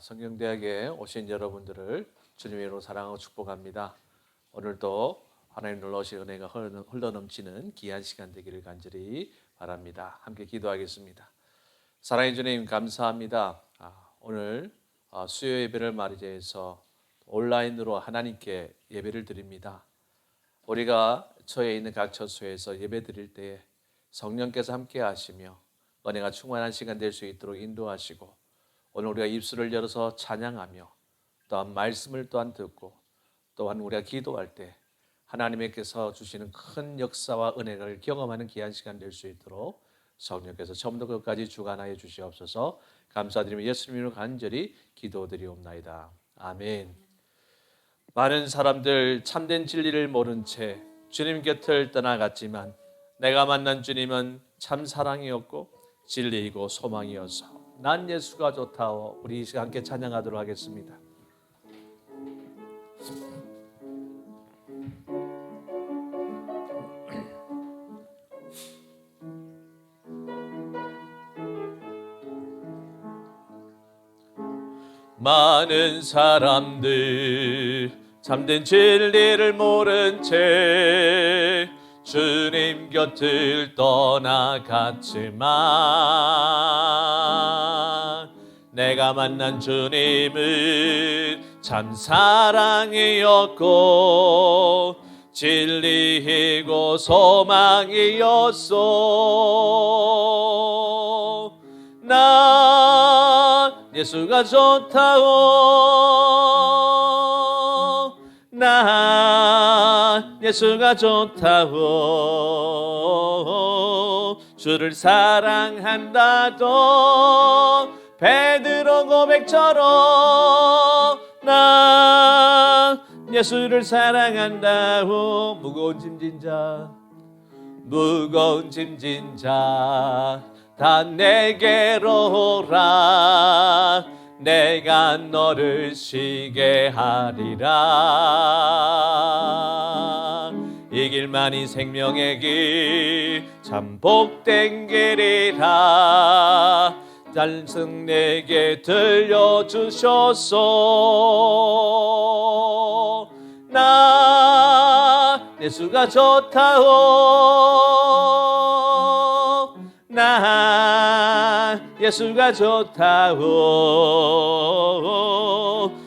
성경대학에 오신 여러분들을 주님의 이름으로 사랑하고 축복합니다. 오늘도 하나님 놀라우신 은혜가 흘러넘치는 귀한 시간 되기를 간절히 바랍니다. 함께 기도하겠습니다. 사랑의 주님 감사합니다. 오늘 수요 예배를 맞이해서 온라인으로 하나님께 예배를 드립니다. 우리가 처해 있는 각 처소에서 예배 드릴 때에 성령께서 함께 하시며 은혜가 충만한 시간 될 수 있도록 인도하시고, 오늘 우리가 입술을 열어서 찬양하며 또한 말씀을 또한 듣고 또한 우리가 기도할 때 하나님께서 주시는 큰 역사와 은혜를 경험하는 귀한 시간 될 수 있도록 성령께서 처음부터 끝까지 주관하여 주시옵소서. 감사드리며 예수님으로 간절히 기도드리옵나이다. 아멘. 많은 사람들 참된 진리를 모른 채 주님 곁을 떠나갔지만 내가 만난 주님은 참 사랑이었고 진리이고 소망이어서 난 예수가 좋다오. 우리 함께 찬양하도록 하겠습니다. 많은 사람들 참된 진리를 모른 채 주님 곁을 떠나갔지만 내가 만난 주님은 참 사랑이었고 진리이고 소망이었소. 난 예수가 좋다오. 난 예수가 좋다오. 주를 사랑한다도 베드로 고백처럼 난 예수를 사랑한다오. 무거운 짐진 자 다 내게로 오라. 내가 너를 쉬게 하리라. 이 길만이 생명의 길 참 복된 길이라. 단승 내게 들려주셨소. 나 예수가 좋다오. 나 예수가 좋다오.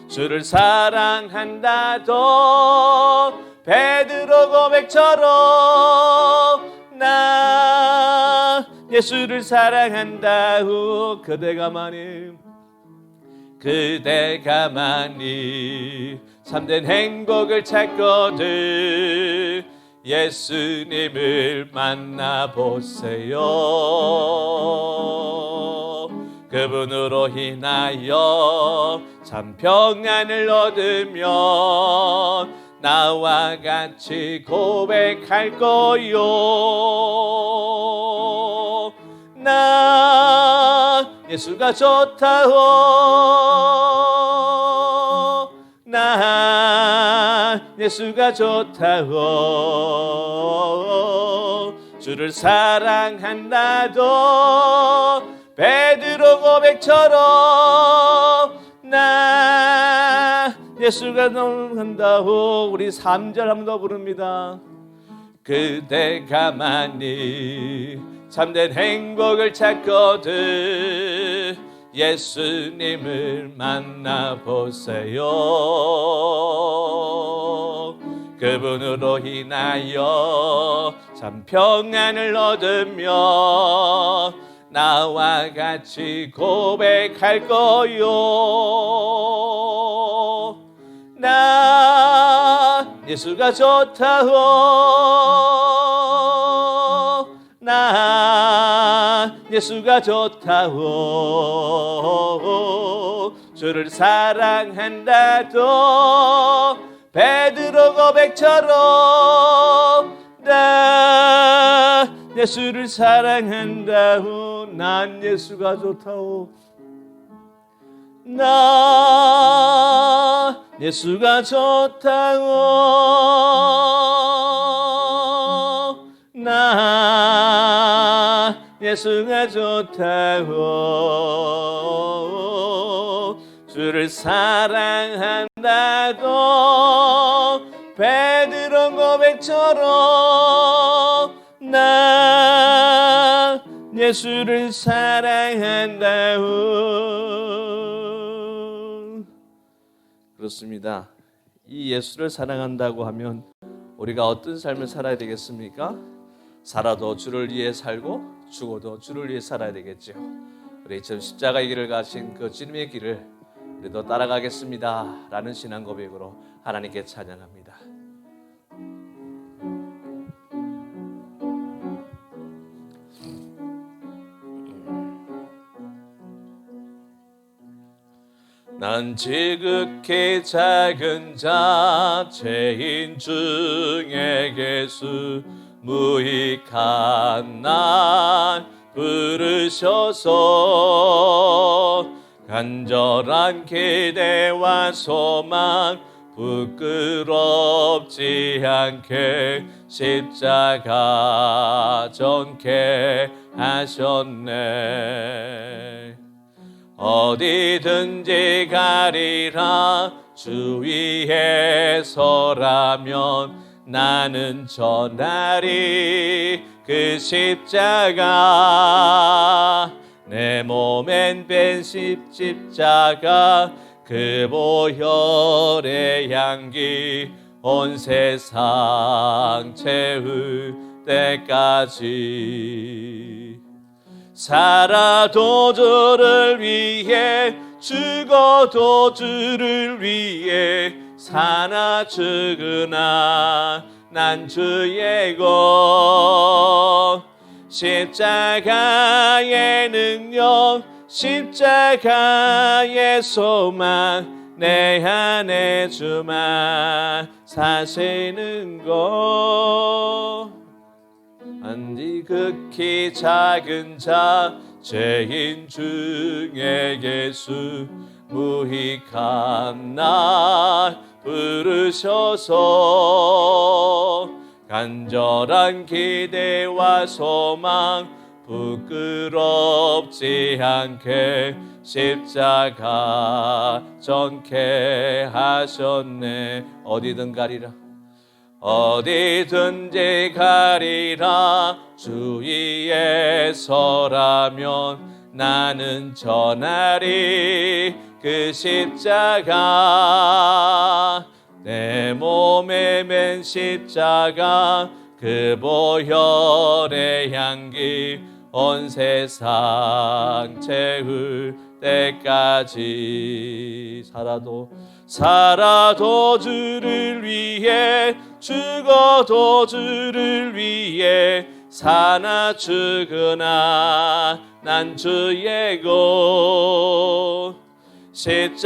주를 사랑한다도 베드로 고백처럼 나 예수를 사랑한다오. 그대가 만일 참된 행복을 찾거든 예수님을 만나보세요. 그분으로 인하여 참 평안을 얻으면 나와 같이 고백할 거요. 나 예수가 좋다오. 나 예수가 좋다오. 주를 사랑한다도 베드로 고백처럼 나 예수가 사랑한다오. 우리 3절 한 번 더 부릅니다. 그대가 만일 참된 행복을 찾거든 예수님을 만나보세요. 그분으로 인하여 참 평안을 얻으며 나와 같이 고백할 거요. 나 예수가 좋다오. 나 예수가 좋다오. 주를 사랑한다도 베드로 고백처럼 나 예수를 사랑한다오. 난 예수가 좋다오. 나 예수가 좋다오. 나 예수가 좋다고 주를 사랑한다고 베드로 고백처럼 나 예수를 사랑한다고. 그렇습니다. 이 예수를 사랑한다고 하면 우리가 어떤 삶을 살아야 되겠습니까? 살아도 주를 위해 살고 죽어도 주를 위해 살아야 되겠죠. 우리 참 십자가의 길을 가신 그 주님의 길을 우리도 따라가겠습니다 라는 신앙 고백으로 하나님께 찬양합니다. 난 지극히 작은 자 죄인 중에 예수 무익한 날 부르셔서 간절한 기대와 소망 부끄럽지 않게 십자가 전케 하셨네. 어디든지 가리라 주 위에 서라면 나는 전하리 그 십자가 내 몸엔 뺀 십자가 그 보혈의 향기 온 세상 채울 때까지 살아도 주를 위해 죽어도 주를 위해 사나 죽으나 난 주의 것 십자가의 능력 십자가의 소망 내 안에 주만 사시는 것 안디 극히 작은 자 죄인 중에 예수 무익한 날 부르셔서 간절한 기대와 소망 부끄럽지 않게 십자가 전케 하셨네. 어디든 가리라 어디든지 가리라 주 위에 서라면 나는 전하리 그 십자가 내 몸에 맨 십자가 그 보혈의 향기 온 세상 채울 때까지 살아도 주를 위해 죽어도 주를 위해 사나 죽으나 난 주의 것 십자가의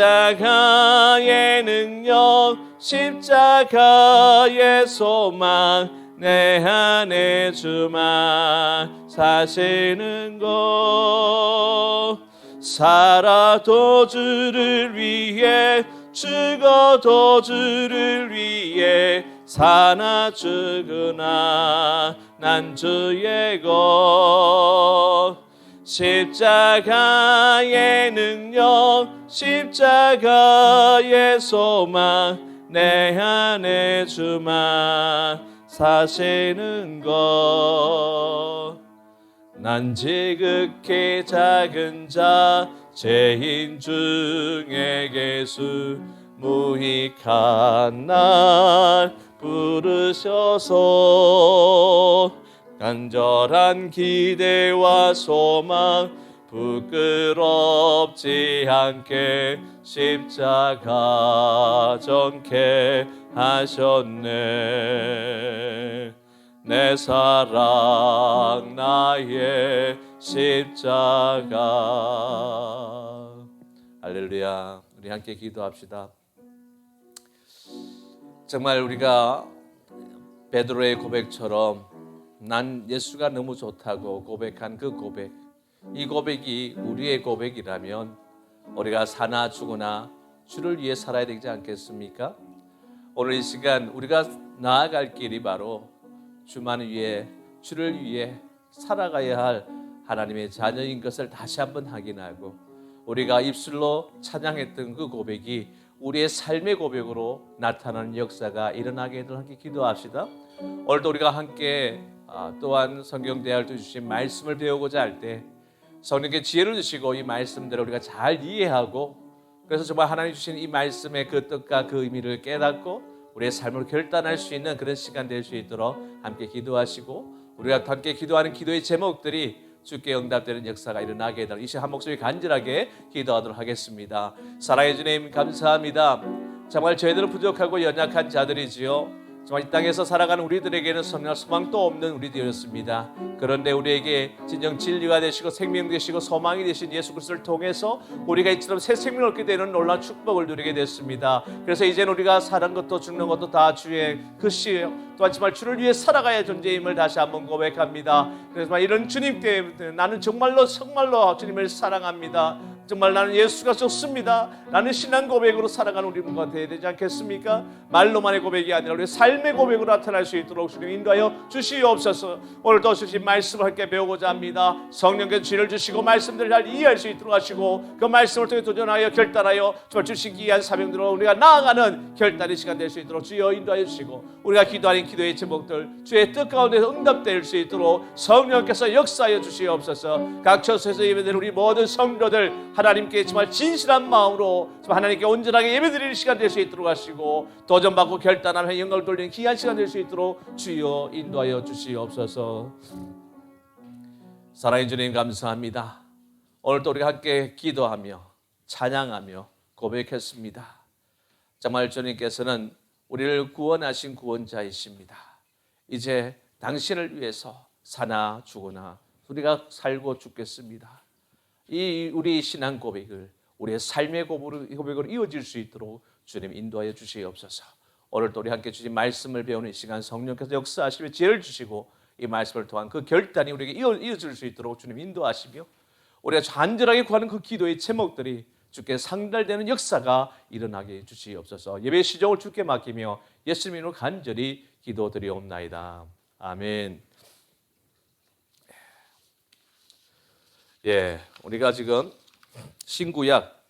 능력 십자가의 소망 내 안에 주만 사시는 것 살아도 주를 위해 죽어도 주를 위해 사나 죽으나 난 주의 것 십자가의 능력 십자가의 소망 내 안에 주만 사시는 것 난 지극히 작은 자 죄인 중에 예수 무익한 날 부르셔서 간절한 기대와 소망 부끄럽지 않게 십자가 전케 하셨네. 내 사랑 나의 십자가. 할렐루야. 우리 함께 기도합시다. 정말 우리가 베드로의 고백처럼 난 예수가 너무 좋다고 고백한 그 고백, 이 고백이 우리의 고백이라면 우리가 사나 죽으나 주를 위해 살아야 되지 않겠습니까? 오늘 이 시간 우리가 나아갈 길이 바로 주만을 위해 주를 위해 살아가야 할 하나님의 자녀인 것을 다시 한번 확인하고 우리가 입술로 찬양했던 그 고백이 우리의 삶의 고백으로 나타나는 역사가 일어나게 되도록 함께 기도합시다. 오늘도 우리가 함께 또한 성경 대화를 주신 말씀을 배우고자 할 때 성령께 지혜를 주시고 이 말씀들을 우리가 잘 이해하고, 그래서 정말 하나님 주신 이 말씀의 그 뜻과 그 의미를 깨닫고 우리의 삶을 결단할 수 있는 그런 시간 될 수 있도록 함께 기도하시고, 우리가 함께 기도하는 기도의 제목들이 주께 응답되는 역사가 일어나게 되도록 이 시간 한 목소리 간절하게 기도하도록 하겠습니다. 사랑해 주님 감사합니다. 정말 저희들은 부족하고 연약한 자들이지요. 정말 이 땅에서 살아가는 우리들에게는 소망도 없는 우리들이었습니다. 그런데 우리에게 진정 진리가 되시고 생명 되시고 소망이 되신 예수 그리스도를 통해서 우리가 이처럼 새 생명을 얻게 되는 놀라운 축복을 누리게 됐습니다. 그래서 이제는 우리가 사는 것도 죽는 것도 다 주의 것이에요. 또한 정말 주를 위해 살아가야 존재임을 다시 한번 고백합니다. 그래서 이런 주님께 나는 정말로 주님을 사랑합니다. 정말 나는 예수가 좋습니다. 라는 신앙 고백으로 살아가는 우리 모두가 되어야 되지 않겠습니까? 말로만의 고백이 아니라 우리 삶의 고백으로 나타날 수 있도록 주님 인도하여 주시옵소서. 오늘도 주신 말씀을 함께 배우고자 합니다. 성령께서 지혜를 주시고 말씀들을 잘 이해할 수 있도록 하시고 그 말씀을 통해 도전하여 결단하여 정말 주신 귀한 사명대로 우리가 나아가는 결단의 시간 될 수 있도록 주여 인도하여 주시고, 우리가 기도하는 기도의 제목들 주의 뜻 가운데서 응답될 수 있도록 성령께서 역사하여 주시옵소서. 각 처소에서 예배드리는 우리 모든 성도들 하나님께 정말 진실한 마음으로 하나님께 온전하게 예배드리는 시간 될 수 있도록 하시고, 도전받고 결단하는 영광을 돌리는 귀한 시간 될 수 있도록 주여 인도하여 주시옵소서. 사랑해 주님 감사합니다. 오늘도 우리가 함께 기도하며 찬양하며 고백했습니다. 정말 주님께서는 우리를 구원하신 구원자이십니다. 이제 당신을 위해서 사나 죽으나 우리가 살고 죽겠습니다. 이 우리 신앙 고백을 우리의 삶의 고백으로 이어질 수 있도록 주님 인도하여 주시옵소서. 오늘도 우리 함께 주신 말씀을 배우는 이 시간 성령께서 역사하시며 지혜를 주시고 이 말씀을 통한 그 결단이 우리에게 이어질 수 있도록 주님 인도하시며, 우리가 간절하게 구하는 그 기도의 제목들이 주께 상달되는 역사가 일어나게 해 주시옵소서. 예배 시종을 주께 맡기며 예수님 이름으로 간절히 기도드리옵나이다. 아멘. 우리가 지금 신구약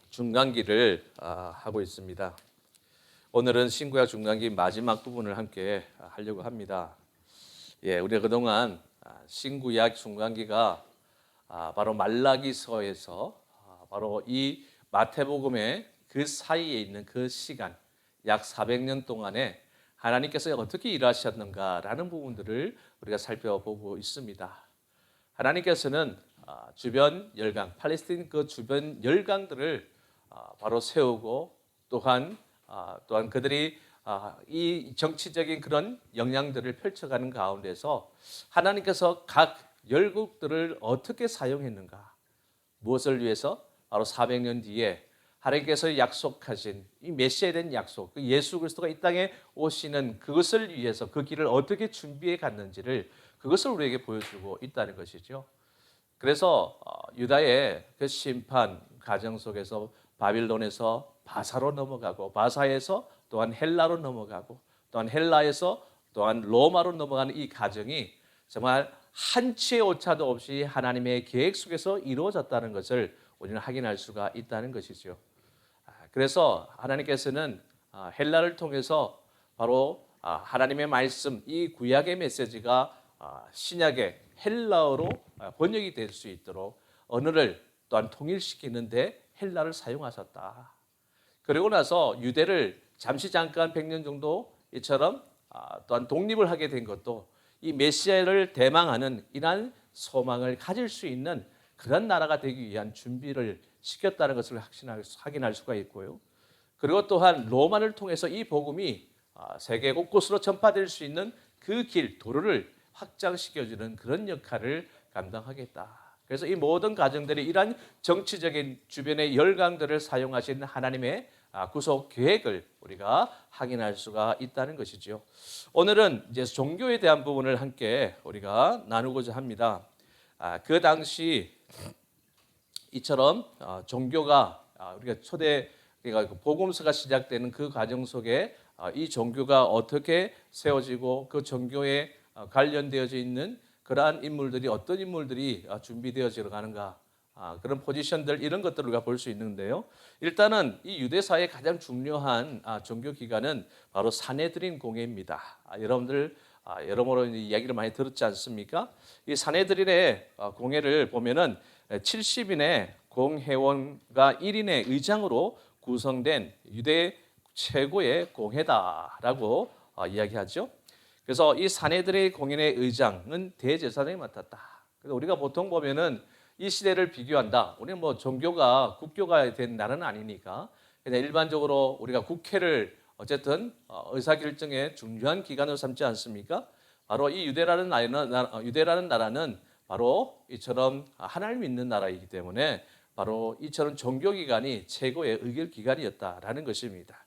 중간기를 하고 있습니다. 오늘은 신구약 중간기 마지막 부분을 함께 하려고 합니다. 우리가 그동안 신구약 중간기가 바로 말라기서에서 바로 이 마태복음의 그 사이에 있는 그 시간 약 400년 동안에 하나님께서 어떻게 일하셨는가라는 부분들을 우리가 살펴보고 있습니다. 하나님께서는 주변 열강, 팔레스틴 그 주변 열강들을 바로 세우고, 또한 그들이 이 정치적인 그런 영향들을 펼쳐가는 가운데서 하나님께서 각 열국들을 어떻게 사용했는가, 무엇을 위해서? 바로 400년 뒤에 하나님께서 약속하신 이 메시아에 대한 약속, 그 예수 그리스도가 이 땅에 오시는 그것을 위해서 그 길을 어떻게 준비해 갔는지를, 그것을 우리에게 보여주고 있다는 것이죠. 그래서 유다의 그 심판 과정 속에서 바빌론에서 바사로 넘어가고, 바사에서 또한 헬라로 넘어가고, 또한 헬라에서 또한 로마로 넘어가는 이 과정이 정말 한치의 오차도 없이 하나님의 계획 속에서 이루어졌다는 것을 우리는 확인할 수가 있다는 것이죠. 그래서 하나님께서는 헬라를 통해서 바로 하나님의 말씀, 이 구약의 메시지가 신약의 헬라어로 번역이 될 수 있도록 언어를 또한 통일시키는데 헬라를 사용하셨다. 그리고 나서 유대를 잠깐 100년 정도 이처럼 또한 독립을 하게 된 것도 이 메시아를 대망하는 이러한 소망을 가질 수 있는 그런 나라가 되기 위한 준비를 시켰다는 것을 확인할 수가 있고요. 그리고 또한 로마를 통해서 이 복음이 세계 곳곳으로 전파될 수 있는 그 길, 도로를 확장시켜주는 그런 역할을 감당하겠다. 그래서 이 모든 과정들이 이러한 정치적인 주변의 열강들을 사용하신 하나님의 구속 계획을 우리가 확인할 수가 있다는 것이죠. 오늘은 이제 종교에 대한 부분을 함께 우리가 나누고자 합니다. 그 당시 이처럼 종교가 우리가 그러니까 복음서가 시작되는 그 과정 속에 이 종교가 어떻게 세워지고 그 종교에 관련되어져 있는 그러한 인물들이 어떤 인물들이 준비되어져 가는가, 그런 포지션들 이런 것들을 우리가 볼 수 있는데요. 일단은 이 유대 사회의 가장 중요한 종교 기관은 바로 사내드린 공회입니다. 여러분들 여러모로 이야기를 많이 들었지 않습니까? 이 사내드린의 공회를 보면은 70인의 공회원과 1인의 의장으로 구성된 유대 최고의 공회다라고 이야기하죠. 그래서 이 사내들의 공인의 의장은 대제사장이 맡았다. 그래서 우리가 보통 보면은 이 시대를 비교한다. 우리는 뭐 종교가 국교가 된 나라는 아니니까 그냥 일반적으로 우리가 국회를 어쨌든 의사결정의 중요한 기관으로 삼지 않습니까? 바로 이 유대라는 나라는 바로 이처럼 하나님 믿는 나라이기 때문에 바로 이처럼 종교기관이 최고의 의결기관이었다라는 것입니다.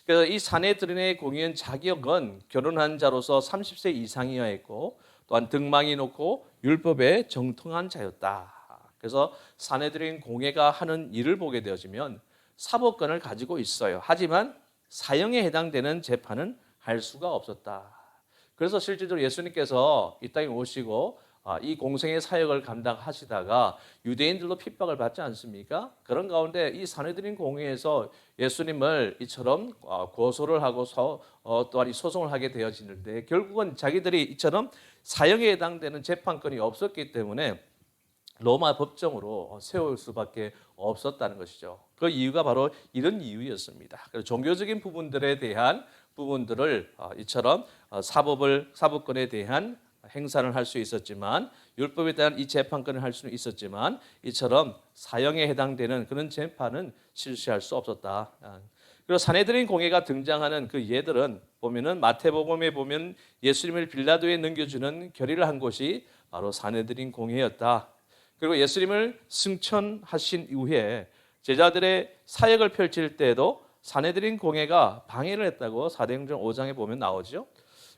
그래서 이 사내들인의 공의원 자격은 결혼한 자로서 30세 이상이어야 했고 또한 등망이 놓고 율법에 정통한 자였다. 그래서 사내들인 공회가 하는 일을 보게 되어지면 사법권을 가지고 있어요. 하지만 사형에 해당되는 재판은 할 수가 없었다. 그래서 실제로 예수님께서 이 땅에 오시고 이 공생의 사역을 감당하시다가 유대인들로 핍박을 받지 않습니까? 그런 가운데 이 사내들인 공회에서 예수님을 이처럼 고소를 하고 또한 이 소송을 하게 되어지는데 결국은 자기들이 이처럼 사형에 해당되는 재판권이 없었기 때문에 로마 법정으로 세울 수밖에 없었다는 것이죠. 그 이유가 바로 이런 이유였습니다. 그래서 종교적인 부분들에 대한 부분들을 이처럼 사법권에 대한 행사를 할 수 있었지만 율법에 대한 이 재판권을 할 수는 있었지만 이처럼 사형에 해당되는 그런 재판은 실시할 수 없었다. 그리고 사내들인 공회가 등장하는 그 예들은 보면은 마태복음에 보면 예수님을 빌라도에 넘겨주는 결의를 한 곳이 바로 사내들인 공회였다. 그리고 예수님을 승천하신 이후에 제자들의 사역을 펼칠 때에도 사내들인 공회가 방해를 했다고 사도행전 5장에 보면 나오죠.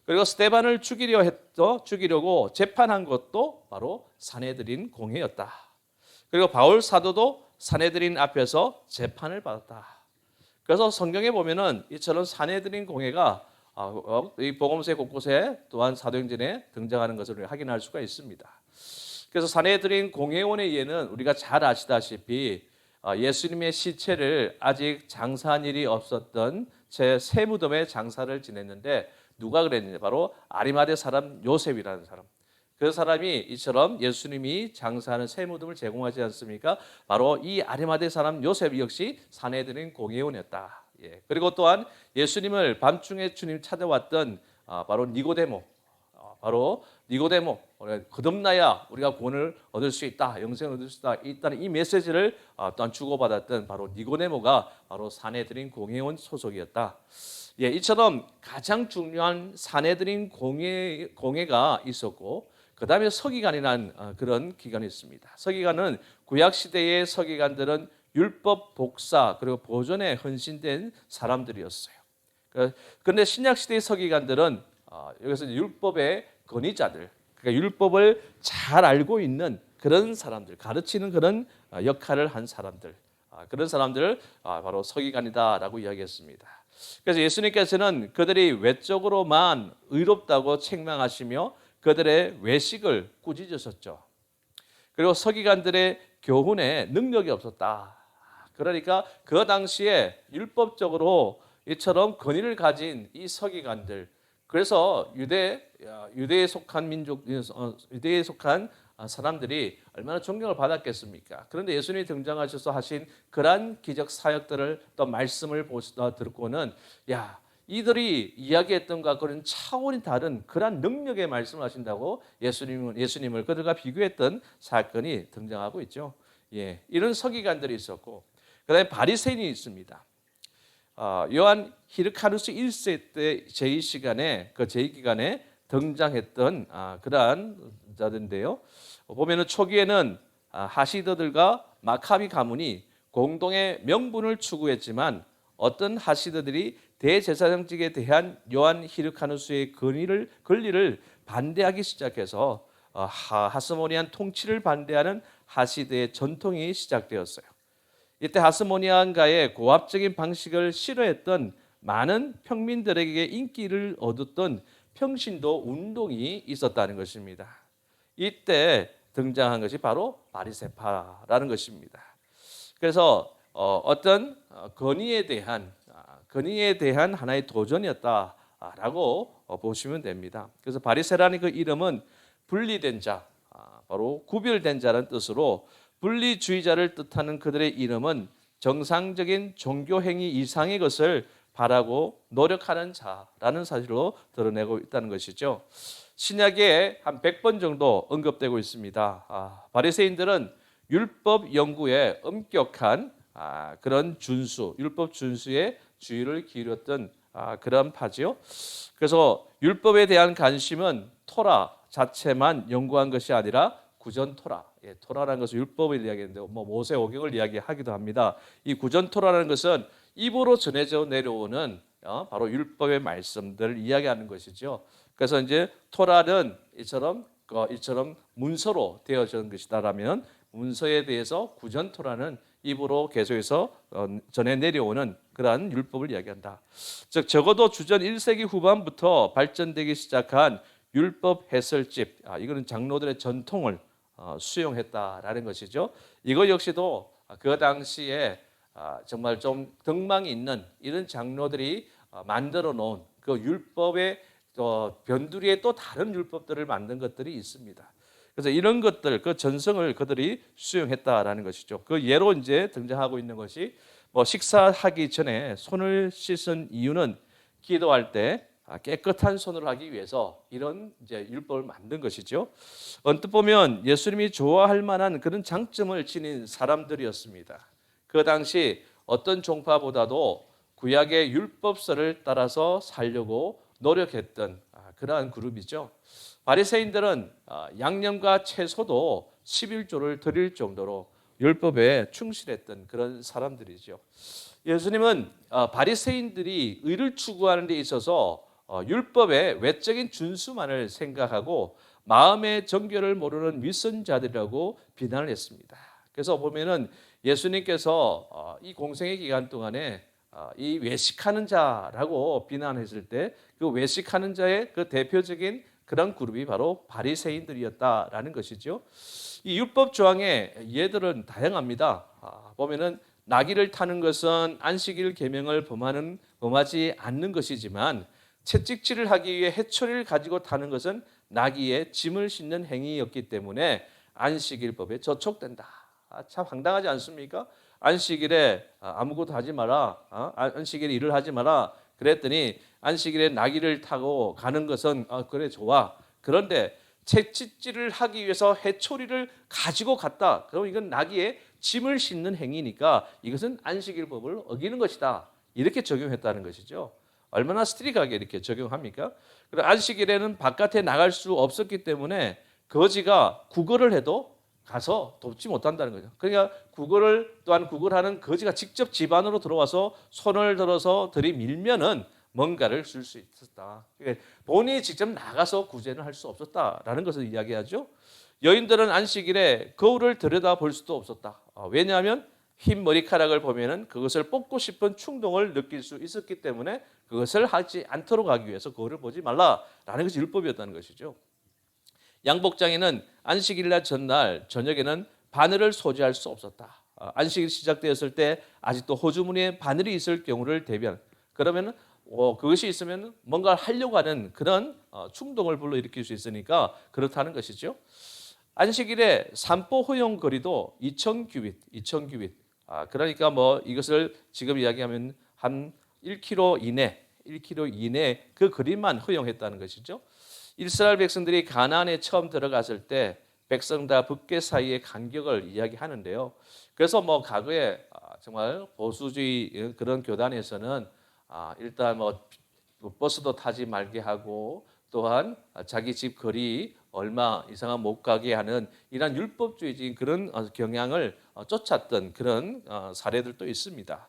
그리고 스데반을 죽이려고 재판한 것도 바로 사내들인 공회였다. 그리고 바울 사도도 사내들인 앞에서 재판을 받았다. 그래서 성경에 보면은 이처럼 사내들인 공회가 이 복음서 곳곳에 또한 사도행전에 등장하는 것을 우리가 확인할 수가 있습니다. 그래서 사내들인 공회원의 예는 우리가 잘 아시다시피 예수님의 시체를 아직 장사한 일이 없었던 제 새 무덤에 장사를 지냈는데 누가 그랬느냐? 바로 아리마대 사람 요셉이라는 사람. 그 사람이 이처럼 예수님이 장사하는 새 무덤을 제공하지 않습니까? 바로 이 아리마대 사람 요셉 역시 사내들인 공회원이었다. 그리고 또한 예수님을 밤중에 주님 찾아왔던 바로 니고데모, 거듭나야 우리가 구원을 얻을 수 있다, 영생을 얻을 수 있다는 이 메시지를 또한 주고받았던 바로 니고데모가 바로 사내들인 공회원 소속이었다. 이처럼 가장 중요한 사내들인 공회가 있었고 그 다음에 서기관이라는 그런 기관이 있습니다. 서기관은 구약 시대의 서기관들은 율법 복사 그리고 보존에 헌신된 사람들이었어요. 그런데 신약 시대의 서기관들은 여기서 율법의 권위자들, 그러니까 율법을 잘 알고 있는 그런 사람들, 가르치는 그런 역할을 한 사람들, 그런 사람들을 바로 서기관이다라고 이야기했습니다. 그래서 예수님께서는 그들이 외적으로만 의롭다고 책망하시며 그들의 외식을 꾸짖으셨죠. 그리고 서기관들의 교훈에 능력이 없었다. 그러니까 그 당시에 율법적으로 이처럼 권위를 가진 이 서기관들, 그래서 유대에 속한 사람들이 얼마나 존경을 받았겠습니까? 그런데 예수님이 등장하셔서 하신 그러한 기적 사역들을 또 말씀을 듣고는 이들이 이야기했던 것과 그런 차원이 다른 그러한 능력의 말씀을 하신다고 예수님을 그들과 비교했던 사건이 등장하고 있죠. 이런 서기관들이 있었고 그다음에 바리새인이 있습니다. 요한 히르카누스 1세 때 제2기간에 등장했던 그러한 자들인데요. 보면은 초기에는 하시더들과 마카비 가문이 공동의 명분을 추구했지만 어떤 하시더들이 대제사장직에 대한 요한 히르카누스의 권리를 반대하기 시작해서 하스모니안 통치를 반대하는 하시드의 전통이 시작되었어요. 이때 하스모니안가의 고압적인 방식을 싫어했던 많은 평민들에게 인기를 얻었던 평신도 운동이 있었다는 것입니다. 이때 등장한 것이 바로 바리새파라는 것입니다. 그래서 어떤 건의에 대한 하나의 도전이었다라고 보시면 됩니다. 그래서 바리새라는 그 이름은 분리된 자, 바로 구별된 자라는 뜻으로 분리주의자를 뜻하는 그들의 이름은 정상적인 종교 행위 이상의 것을 바라고 노력하는 자라는 사실로 드러내고 있다는 것이죠. 신약에 한 100번 정도 언급되고 있습니다. 바리새인들은 율법 연구에 엄격한 그런 율법 준수에 주의를 기울였던 그런 파지요. 그래서 율법에 대한 관심은 토라 자체만 연구한 것이 아니라 구전 토라, 토라라는 것은 율법을 이야기하는데 모세오경을 이야기하기도 합니다. 이 구전 토라라는 것은 입으로 전해져 내려오는 바로 율법의 말씀들을 이야기하는 것이죠. 그래서 이제 토라는 이처럼 문서로 되어진 것이다라면 문서에 대해서 구전 토라는 입으로 계속해서 전해 내려오는 그러한 율법을 이야기한다. 즉 적어도 주전 1세기 후반부터 발전되기 시작한 율법 해설집, 이거는 장로들의 전통을 수용했다라는 것이죠. 이거 역시도 그 당시에 정말 좀 덕망이 있는 이런 장로들이 만들어 놓은 그 율법의 변두리에 또 다른 율법들을 만든 것들이 있습니다. 그래서 이런 것들, 그 전성을 그들이 수용했다라는 것이죠. 그 예로 이제 등장하고 있는 것이 식사하기 전에 손을 씻은 이유는 기도할 때 깨끗한 손으로 하기 위해서 이런 이제 율법을 만든 것이죠. 언뜻 보면 예수님이 좋아할 만한 그런 장점을 지닌 사람들이었습니다. 그 당시 어떤 종파보다도 구약의 율법서를 따라서 살려고 노력했던 그러한 그룹이죠. 바리새인들은 양념과 채소도 11조를 드릴 정도로 율법에 충실했던 그런 사람들이죠. 예수님은 바리새인들이 의를 추구하는 데 있어서 율법의 외적인 준수만을 생각하고 마음의 정결을 모르는 윗선자들이라고 비난을 했습니다. 그래서 보면은 예수님께서 이 공생의 기간 동안에 이 외식하는 자라고 비난했을 때 그 외식하는 자의 그 대표적인 그런 그룹이 바로 바리새인들이었다라는 것이죠. 이 율법 조항의 예들은 다양합니다. 보면은 나귀를 타는 것은 안식일 계명을 범하지 않는 것이지만 채찍질을 하기 위해 해초리를 가지고 타는 것은 나귀의 짐을 싣는 행위였기 때문에 안식일법에 저촉된다. 참 황당하지 않습니까? 안식일에 아무것도 하지 마라. 안식일에 일을 하지 마라. 그랬더니 안식일에 나귀를 타고 가는 것은 그래 좋아. 그런데 채찍질을 하기 위해서 해초리를 가지고 갔다. 그럼 이건 나귀의 짐을 싣는 행위니까 이것은 안식일법을 어기는 것이다. 이렇게 적용했다는 것이죠. 얼마나 스트릭하게 이렇게 적용합니까? 그리고 안식일에는 바깥에 나갈 수 없었기 때문에 거지가 구걸을 해도 가서 돕지 못한다는 거죠. 그러니까 구걸하는 거지가 직접 집 안으로 들어와서 손을 들어서 들이밀면은 뭔가를 줄 수 있었다. 그러니까 본인이 직접 나가서 구제를 할 수 없었다라는 것을 이야기하죠. 여인들은 안식일에 거울을 들여다볼 수도 없었다. 왜냐하면 흰 머리카락을 보면은 그것을 뽑고 싶은 충동을 느낄 수 있었기 때문에 그것을 하지 않도록 하기 위해서 거울을 보지 말라라는 것이 율법이었다는 것이죠. 양복장에는 안식일날 전날 저녁에는 바늘을 소지할 수 없었다. 안식일 시작되었을 때 아직도 호주머니에 바늘이 있을 경우를 대비한 그러면 그것이 있으면 뭔가를 하려고 하는 그런 충동을 불러일으킬 수 있으니까 그렇다는 것이죠. 안식일에 산보 허용 거리도 2,000규빗. 그러니까 이것을 지금 이야기하면 한 1km 이내 그 거리만 허용했다는 것이죠. 이스라엘 백성들이 가나안에 처음 들어갔을 때 백성과 북괴 사이의 간격을 이야기하는데요. 그래서 과거에 정말 보수주의 그런 교단에서는 일단 버스도 타지 말게 하고 또한 자기 집 거리 얼마 이상은 못 가게 하는 이런 율법주의적인 그런 경향을 쫓았던 그런 사례들도 있습니다.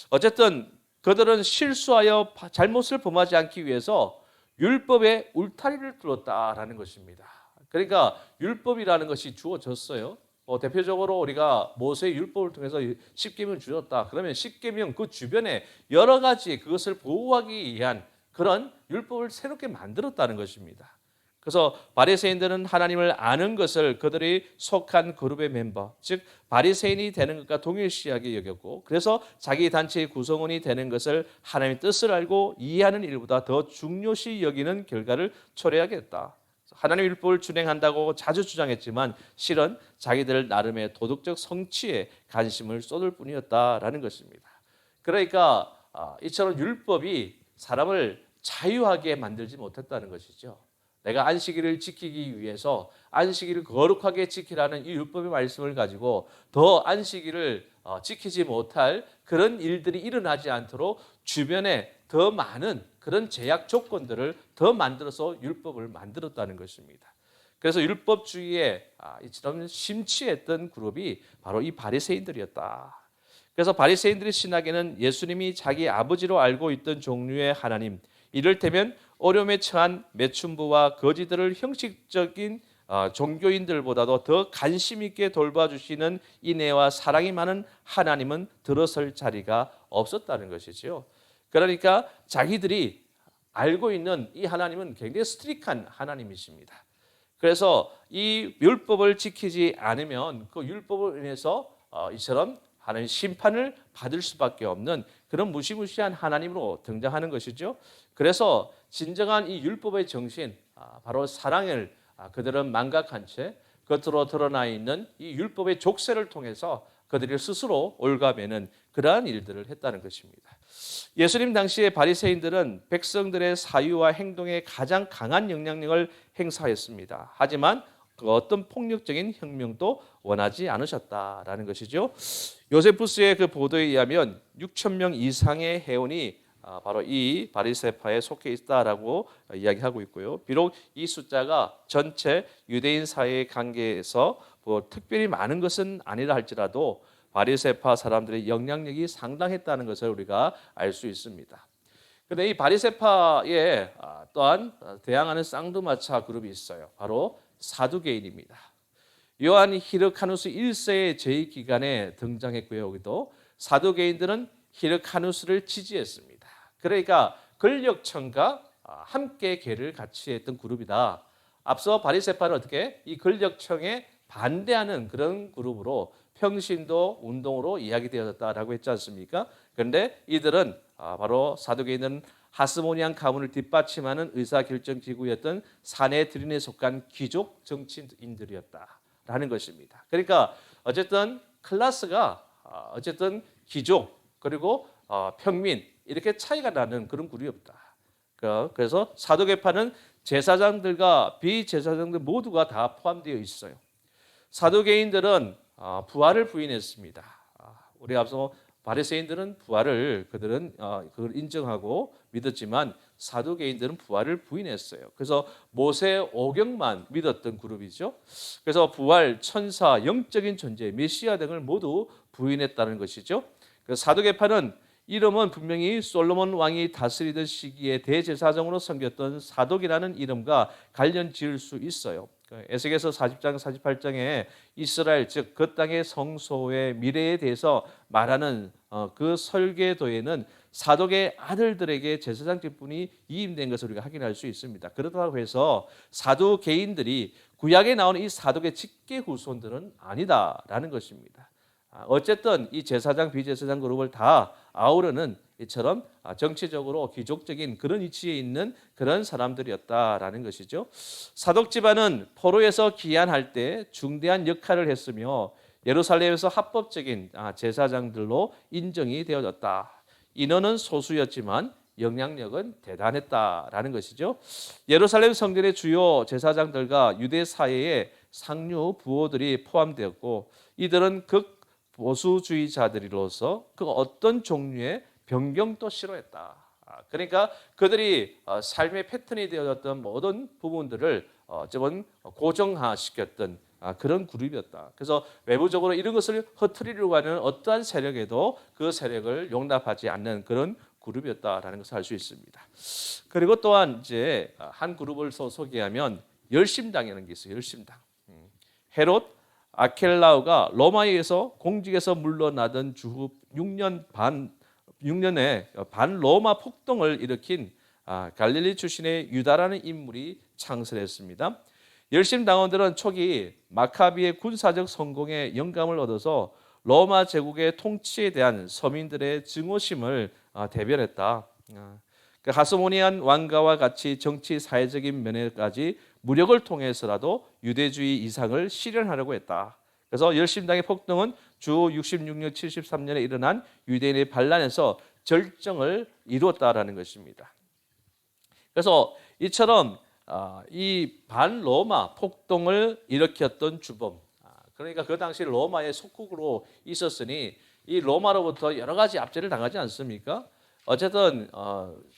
어쨌든 그들은 실수하여 잘못을 범하지 않기 위해서 율법의 울타리를 뚫었다라는 것입니다. 그러니까 율법이라는 것이 주어졌어요. 대표적으로 우리가 모세의 율법을 통해서 10계명을 주었다. 그러면 10계명 그 주변에 여러 가지 그것을 보호하기 위한 그런 율법을 새롭게 만들었다는 것입니다. 그래서 바리새인들은 하나님을 아는 것을 그들이 속한 그룹의 멤버, 즉 바리새인이 되는 것과 동일시하게 여겼고, 그래서 자기 단체의 구성원이 되는 것을 하나님의 뜻을 알고 이해하는 일보다 더 중요시 여기는 결과를 초래하겠다. 하나님의 율법을 준행한다고 자주 주장했지만 실은 자기들 나름의 도덕적 성취에 관심을 쏟을 뿐이었다라는 것입니다. 그러니까 이처럼 율법이 사람을 자유하게 만들지 못했다는 것이죠. 내가 안식일을 지키기 위해서 안식일을 거룩하게 지키라는 이 율법의 말씀을 가지고 더 안식일을 지키지 못할 그런 일들이 일어나지 않도록 주변에 더 많은 그런 제약 조건들을 더 만들어서 율법을 만들었다는 것입니다. 그래서 율법주의에 이처럼 심취했던 그룹이 바로 이 바리새인들이었다. 그래서 바리새인들의 신학에는 예수님이 자기 아버지로 알고 있던 종류의 하나님, 이를테면 어려움에 처한 매춘부와 거지들을 형식적인 종교인들보다도 더 관심 있게 돌봐주시는 인애와 사랑이 많은 하나님은 들어설 자리가 없었다는 것이죠. 그러니까 자기들이 알고 있는 이 하나님은 굉장히 스트릭한 하나님이십니다. 그래서 이 율법을 지키지 않으면 그 율법을 인해서 이처럼 하나님 심판을 받을 수밖에 없는 그런 무시무시한 하나님으로 등장하는 것이죠. 그래서 진정한 이 율법의 정신, 바로 사랑을 그들은 망각한 채 겉으로 드러나 있는 이 율법의 족쇄를 통해서 그들이 스스로 올가매는 그러한 일들을 했다는 것입니다. 예수님 당시의 바리새인들은 백성들의 사유와 행동에 가장 강한 영향력을 행사했습니다. 하지만 그 어떤 폭력적인 혁명도 원하지 않으셨다라는 것이죠. 요세푸스의 그 보도에 의하면 6천 명 이상의 회원이 바로 이 바리새파에 속해 있다라고 이야기하고 있고요. 비록 이 숫자가 전체 유대인 사회의 관계에서 뭐 특별히 많은 것은 아니라 할지라도 바리새파 사람들의 영향력이 상당했다는 것을 우리가 알 수 있습니다. 그런데 이 바리새파에 또한 대항하는 쌍두마차 그룹이 있어요. 바로 사두개인입니다. 요한 히르카누스 1세의 제위기간에 등장했고요. 여기도 사두개인들은 히르카누스를 지지했습니다. 그러니까 권력층과 함께 계를 같이 했던 그룹이다. 앞서 바리새파는 어떻게 이 권력층에 반대하는 그런 그룹으로 평신도 운동으로 이야기되었다라고 했지 않습니까? 그런데 이들은 바로 사두개인은 하스모니안 가문을 뒷받침하는 의사결정기구였던 사내드린에 속한 귀족 정치인들이었다라는 것입니다. 그러니까 어쨌든 클래스가 어쨌든 귀족 그리고 평민 이렇게 차이가 나는 그런 그룹이었다. 그래서 사두개파는 제사장들과 비제사장들 모두가 다 포함되어 있어요. 사두개인들은 부활을 부인했습니다. 우리 앞서 바리새인들은 부활을 그들은 그걸 인정하고 믿었지만 사두개인들은 부활을 부인했어요. 그래서 모세 오경만 믿었던 그룹이죠. 그래서 부활, 천사, 영적인 존재, 메시아 등을 모두 부인했다는 것이죠. 그래서 사두개파는 이름은 분명히 솔로몬 왕이 다스리던 시기에 대제사장으로 섬겼던 사독이라는 이름과 관련 지을 수 있어요. 에스겔서 40장 48장에 이스라엘 즉 그 땅의 성소의 미래에 대해서 말하는 그 설계도에는 사독의 아들들에게 제사장 직분이 이임된 것을 우리가 확인할 수 있습니다. 그렇다고 해서 사두개인들이 구약에 나오는 이 사독의 직계 후손들은 아니다라는 것입니다. 어쨌든 이 제사장 비제사장 그룹을 다 아우르는 이처럼 정치적으로 귀족적인 그런 위치에 있는 그런 사람들이었다라는 것이죠. 사독 집안은 포로에서 귀환할 때 중대한 역할을 했으며 예루살렘에서 합법적인 제사장들로 인정이 되어졌다. 인원은 소수였지만 영향력은 대단했다라는 것이죠. 예루살렘 성전의 주요 제사장들과 유대 사회의 상류 부호들이 포함되었고 이들은 극 보수주의자들로서 그 어떤 종류의 변경도 싫어했다. 그러니까 그들이 삶의 패턴이 되어졌던 모든 부분들을 어쩌면 고정화시켰던 그런 그룹이었다. 그래서 외부적으로 이런 것을 흐트리려고 하는 어떠한 세력에도 그 세력을 용납하지 않는 그런 그룹이었다라는 것을 알 수 있습니다. 그리고 또한 이제 한 그룹을 소개하면 열심당이라는 게 있어요. 열심당. 헤롯 아켈라우가 로마에 의해서 공직에서 물러나던 주후 6년에 반로마 폭동을 일으킨 갈릴리 출신의 유다라는 인물이 창설했습니다. 열심당원들은 초기 마카비의 군사적 성공에 영감을 얻어서 로마 제국의 통치에 대한 서민들의 증오심을 대변했다. 그 하스모니안 왕가와 같이 정치 사회적인 면에까지 무력을 통해서라도 유대주의 이상을 실현하려고 했다. 그래서 열심당의 폭동은 주 66년 73년에 일어난 유대인의 반란에서 절정을 이루었다라는 것입니다. 그래서 이처럼 이 반로마 폭동을 일으켰던 주범, 그러니까 그 당시 로마의 속국으로 있었으니 이 로마로부터 여러 가지 압제를 당하지 않습니까? 어쨌든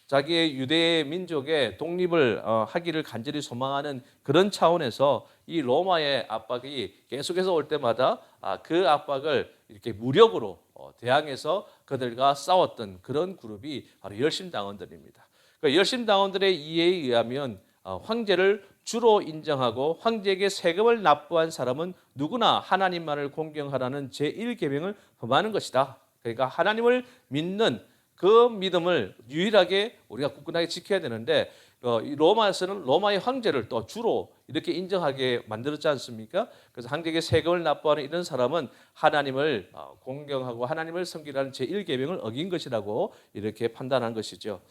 자기의 유대 민족의 독립을 하기를 간절히 소망하는 그런 차원에서 이 로마의 압박이 계속해서 올 때마다 그 압박을 이렇게 무력으로 대항해서 그들과 싸웠던 그런 그룹이 바로 열심당원들입니다. 그러니까 열심당원들의 이해에 의하면 황제를 주로 인정하고 황제에게 세금을 납부한 사람은 누구나 하나님만을 공경하라는 제1계명을 범하는 것이다. 그러니까 하나님을 믿는 그 믿음을 유일하게 우리가 굳건하게 지켜야 되는데 로마에서는 로마의 황제를 또 주로 이렇게 인정하게 만들었지 않습니까? 그래서 황제에게 세금을 납부하는 이런 사람은 하나님을 공경하고 하나님을 섬기라는 제1계명을 어긴 것이라고 이렇게 판단한 것이죠.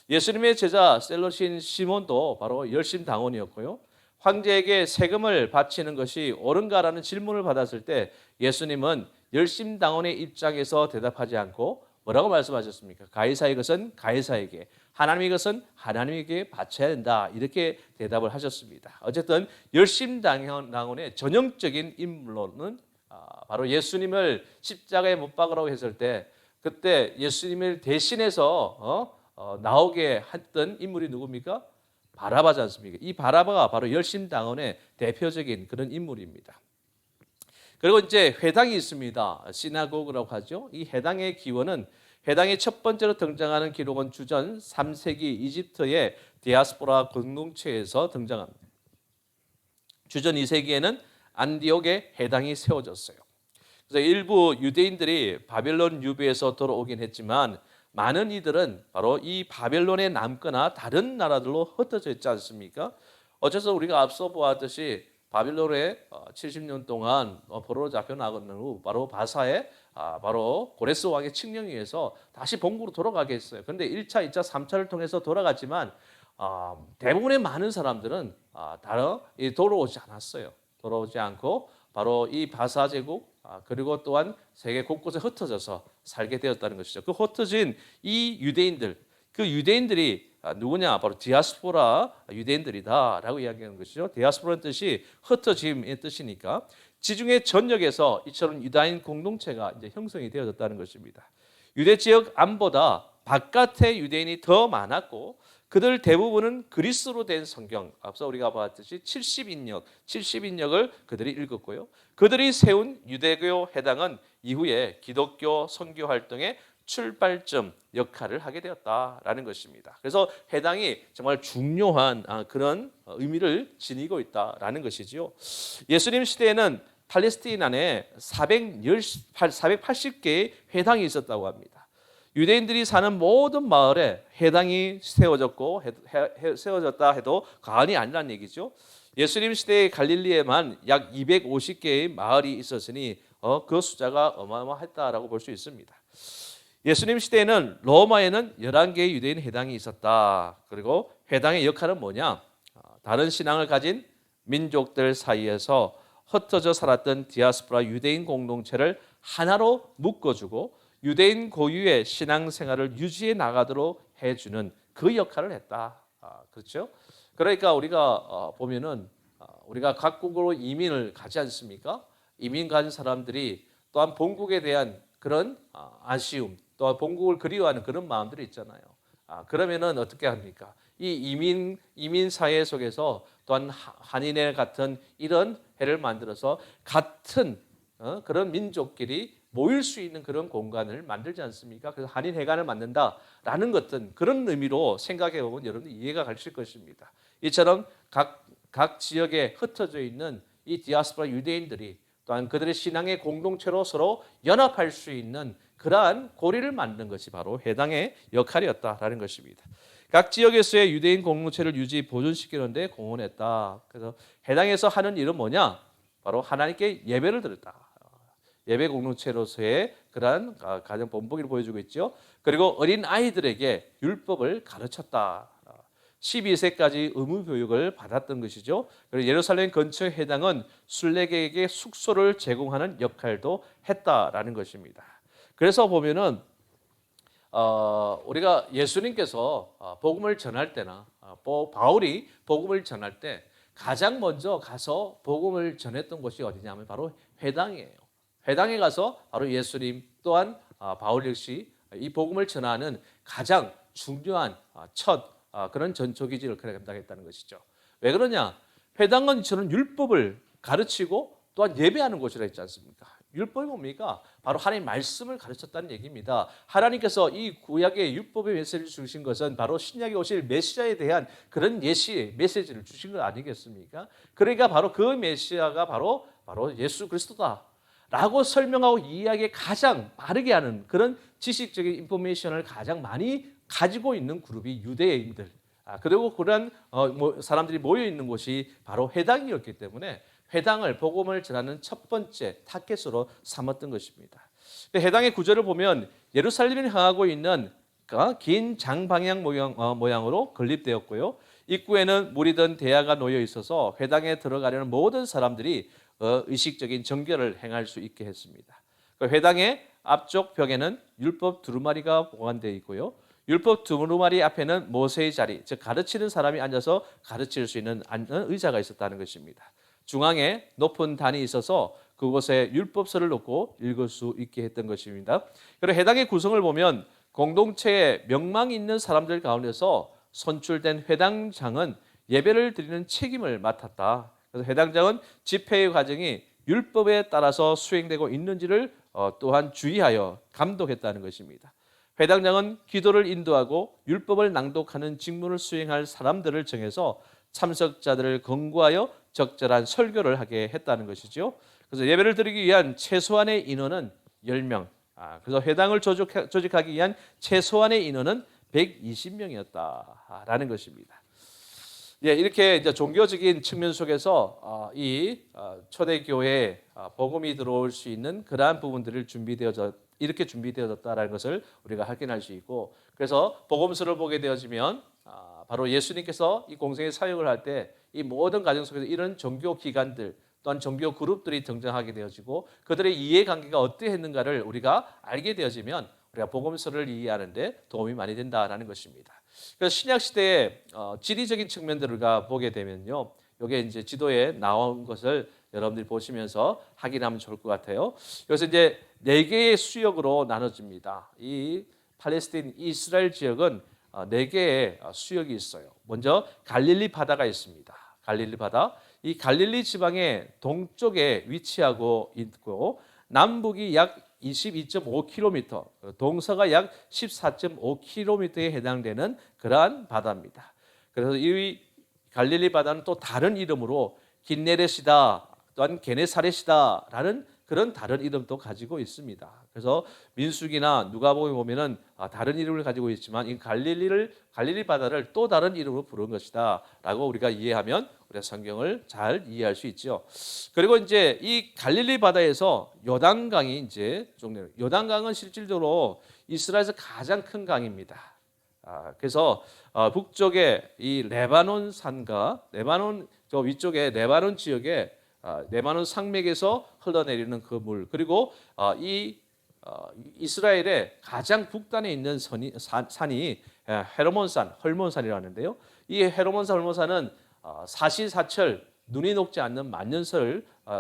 예수님의 제자 셀러시인 시몬도 바로 열심당원이었고요. 황제에게 세금을 바치는 것이 옳은가라는 질문을 받았을 때 예수님은 열심당원의 입장에서 대답하지 않고 뭐라고 말씀하셨습니까? 가이사의 것은 가이사에게, 하나님의 것은 하나님에게 바쳐야 된다. 이렇게 대답을 하셨습니다. 어쨌든 열심당원의 전형적인 인물로는 바로 예수님을 십자가에 못 박으라고 했을 때 그때 예수님을 대신해서 나오게 했던 인물이 누굽니까? 바라바지 않습니까? 이 바라바가 바로 열심당원의 대표적인 그런 인물입니다. 그리고 이제 회당이 있습니다. 시나고그라고 하죠. 이 회당의 기원은 회당이 첫 번째로 등장하는 기록은 주전 3세기 이집트의 디아스포라 공동체에서 등장합니다. 주전 2세기에는 안디옥에 회당이 세워졌어요. 그래서 일부 유대인들이 바벨론 유배에서 돌아오긴 했지만 많은 이들은 바로 이 바벨론에 남거나 다른 나라들로 흩어져 있지 않습니까? 어째서 우리가 앞서 보았듯이 바빌론에 70년 동안 포로로 잡혀 나간 후 바로 바사에 바로 고레스 왕의 칙령에 의해서 다시 본국으로 돌아가게 했어요. 그런데 1차, 2차, 3차를 통해서 돌아갔지만 대부분의 많은 사람들은 돌아오지 않았어요. 돌아오지 않고 바로 이 바사 제국 그리고 또한 세계 곳곳에 흩어져서 살게 되었다는 것이죠. 그 흩어진 이 유대인들, 그 유대인들이 누구냐? 바로 디아스포라 유대인들이다라고 이야기하는 것이죠. 디아스포라는 뜻이 흩어짐의 뜻이니까 지중해 전역에서 이처럼 유다인 공동체가 이제 형성이 되어졌다는 것입니다. 유대 지역 안보다 바깥의 유대인이 더 많았고 그들 대부분은 그리스로 된 성경, 앞서 우리가 봤듯이 70인역을 그들이 읽었고요. 그들이 세운 유대교 회당은 이후에 기독교 선교 활동의 출발점 역할을 하게 되었다라는 것입니다. 그래서 회당이 정말 중요한 그런 의미를 지니고 있다라는 것이지요. 예수님 시대에는 팔레스타인 안에 480개의 회당이 있었다고 합니다. 유대인들이 사는 모든 마을에 회당이 세워졌다 해도 과언이 아니라는 얘기죠. 예수님 시대의 갈릴리에만 약 250개의 마을이 있었으니 그 숫자가 어마어마했다라고 볼 수 있습니다. 예수님 시대에는 로마에는 11개의 유대인 회당이 있었다. 그리고 회당의 역할은 뭐냐? 다른 신앙을 가진 민족들 사이에서 흩어져 살았던 디아스포라 유대인 공동체를 하나로 묶어주고 유대인 고유의 신앙생활을 유지해 나가도록 해주는 그 역할을 했다. 그렇죠? 그러니까 우리가 보면은 우리가 각국으로 이민을 가지 않습니까? 이민 간 사람들이 또한 본국에 대한 그런 아쉬움, 또 본국을 그리워하는 그런 마음들이 있잖아요. 그러면은 어떻게 합니까? 이 이민 사회 속에서 또한 한인회 같은 이런 회를 만들어서 같은 그런 민족끼리 모일 수 있는 그런 공간을 만들지 않습니까? 그래서 한인회관을 만든다라는 것은 그런 의미로 생각해 보면 여러분 이해가 가실 것입니다. 이처럼 각 지역에 흩어져 있는 이 디아스포라 유대인들이 또한 그들의 신앙의 공동체로 서로 연합할 수 있는 그러한 고리를 만든 것이 바로 회당의 역할이었다라는 것입니다. 각 지역에서의 유대인 공동체를 유지 보존시키는 데 공헌했다. 그래서 해당에서 하는 일은 뭐냐? 바로 하나님께 예배를 드렸다. 예배 공동체로서의 그러한 가정 본보기를 보여주고 있죠. 그리고 어린 아이들에게 율법을 가르쳤다. 12세까지 의무 교육을 받았던 것이죠. 그리고 예루살렘 근처 해당은 순례객에게 숙소를 제공하는 역할도 했다라는 것입니다. 그래서 보면은 우리가 예수님께서 복음을 전할 때나 바울이 복음을 전할 때 가장 먼저 가서 복음을 전했던 곳이 어디냐면 바로 회당이에요. 회당에 가서 바로 예수님 또한 바울 역시 이 복음을 전하는 가장 중요한 첫 그런 전초기지를 감당했다는 것이죠. 왜 그러냐? 회당은 저는 율법을 가르치고 또한 예배하는 곳이라 했지 않습니까? 율법이 뭡니까? 바로 하나님의 말씀을 가르쳤다는 얘기입니다. 하나님께서 이 구약의 율법의 메시지를 주신 것은 바로 신약에 오실 메시아에 대한 그런 예시, 메시지를 주신 것 아니겠습니까? 그러니까 바로 그 메시아가 바로 예수 그리스도다 라고 설명하고 이야기에 가장 빠르게 하는 그런 지식적인 인포메이션을 가장 많이 가지고 있는 그룹이 유대인들, 그리고 그런 사람들이 모여 있는 곳이 바로 회당이었기 때문에 회당을 복음을 전하는 첫 번째 타겟으로 삼았던 것입니다. 해당의 구절을 보면 예루살렘을 향하고 있는 긴 장방향 모양으로 건립되었고요. 입구에는 물이 든 대야가 놓여 있어서 회당에 들어가려는 모든 사람들이 의식적인 정결을 행할 수 있게 했습니다. 회당의 앞쪽 벽에는 율법 두루마리가 보관되어 있고요. 율법 두루마리 앞에는 모세의 자리, 즉 가르치는 사람이 앉아서 가르칠 수 있는 앉는 의자가 있었다는 것입니다. 중앙에 높은 단이 있어서 그곳에 율법서를 놓고 읽을 수 있게 했던 것입니다. 그리고 해당의 구성을 보면 공동체에 명망이 있는 사람들 가운데서 선출된 회당장은 예배를 드리는 책임을 맡았다. 그래서 회당장은 집회의 과정이 율법에 따라서 수행되고 있는지를 또한 주의하여 감독했다는 것입니다. 회당장은 기도를 인도하고 율법을 낭독하는 직무를 수행할 사람들을 정해서 참석자들을 권고하여 적절한 설교를 하게 했다는 것이죠. 그래서 예배를 드리기 위한 최소한의 인원은 10명. 그래서 회당을 조직하기 위한 최소한의 인원은 120명이었다라는 것입니다. 예, 이렇게 이제 종교적인 측면 속에서 이 초대교회에 복음이 들어올 수 있는 그러한 부분들을 이렇게 준비되어졌다라는 것을 우리가 확인할 수 있고, 그래서 복음서를 보게 되어지면 바로 예수님께서 이 공생의 사역을 할 때 이 모든 과정 속에서 이런 종교 기관들 또한 종교 그룹들이 등장하게 되어지고 그들의 이해관계가 어떠했는가를 우리가 알게 되어지면 우리가 복음서를 이해하는데 도움이 많이 된다라는 것입니다. 그래서 신약 시대의 지리적인 측면들을 보게 되면요, 이게 이제 지도에 나온 것을 여러분들이 보시면서 확인하면 좋을 것 같아요. 그래서 이제 4개의 수역으로 나눠집니다. 이 팔레스타인 이스라엘 지역은 4개의 수역이 있어요. 먼저 갈릴리 바다가 있습니다. 갈릴리 바다. 이 갈릴리 지방의 동쪽에 위치하고 있고 남북이 약 22.5km, 동서가 약 14.5km에 해당되는 그러한 바다입니다. 그래서 이 갈릴리 바다는 또 다른 이름으로 긴네렛이다, 또한 게네사렛이다라는 그런 다른 이름도 가지고 있습니다. 그래서 민수기나 누가복음에 보면은 다른 이름을 가지고 있지만 이 갈릴리 바다를 또 다른 이름으로 부른 것이다라고 우리가 이해하면 우리가 성경을 잘 이해할 수 있죠. 그리고 이제 이 갈릴리 바다에서 요단강이 이제 종래. 요단강은 실질적으로 이스라엘에서 가장 큰 강입니다. 그래서 북쪽에 이 레바논 산과 레바논 저 위쪽에 레바논 지역에 레바논 상맥에서 흘러내리는 그 물, 그리고 이 이스라엘의 가장 북단에 있는 산이 헤르몬산, 헐몬산이라는데요. 이 헤르몬산, 헐몬산은 사시사철 눈이 녹지 않는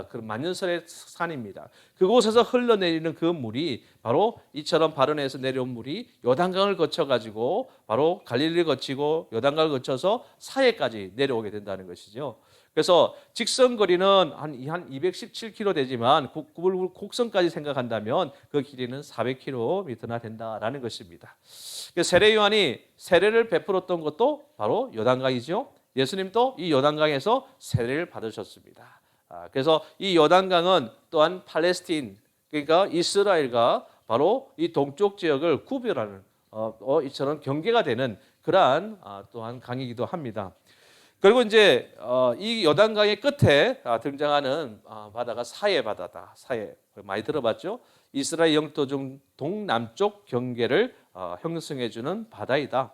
그 만년설의 산입니다. 그곳에서 흘러내리는 그 물이 바로 이처럼 바른에서 내려온 물이 요단강을 거쳐가지고 바로 갈릴리를 거치고 요단강을 거쳐서 사해까지 내려오게 된다는 것이죠. 그래서 직선 거리는 한 217km 되지만 곡선까지 생각한다면 그 길이는 400km나 된다라는 것입니다. 세례 요한이 세례를 베풀었던 것도 바로 요단강이죠. 예수님도 이 요단강에서 세례를 받으셨습니다. 그래서 이 요단강은 또한 팔레스틴, 그러니까 이스라엘과 바로 이 동쪽 지역을 구별하는 이처럼 경계가 되는 그러한 또한 강이기도 합니다. 그리고 이제 이 요단강의 끝에 등장하는 바다가 사해 바다다. 사해 많이 들어봤죠? 이스라엘 영토 중 동남쪽 경계를 형성해주는 바다이다.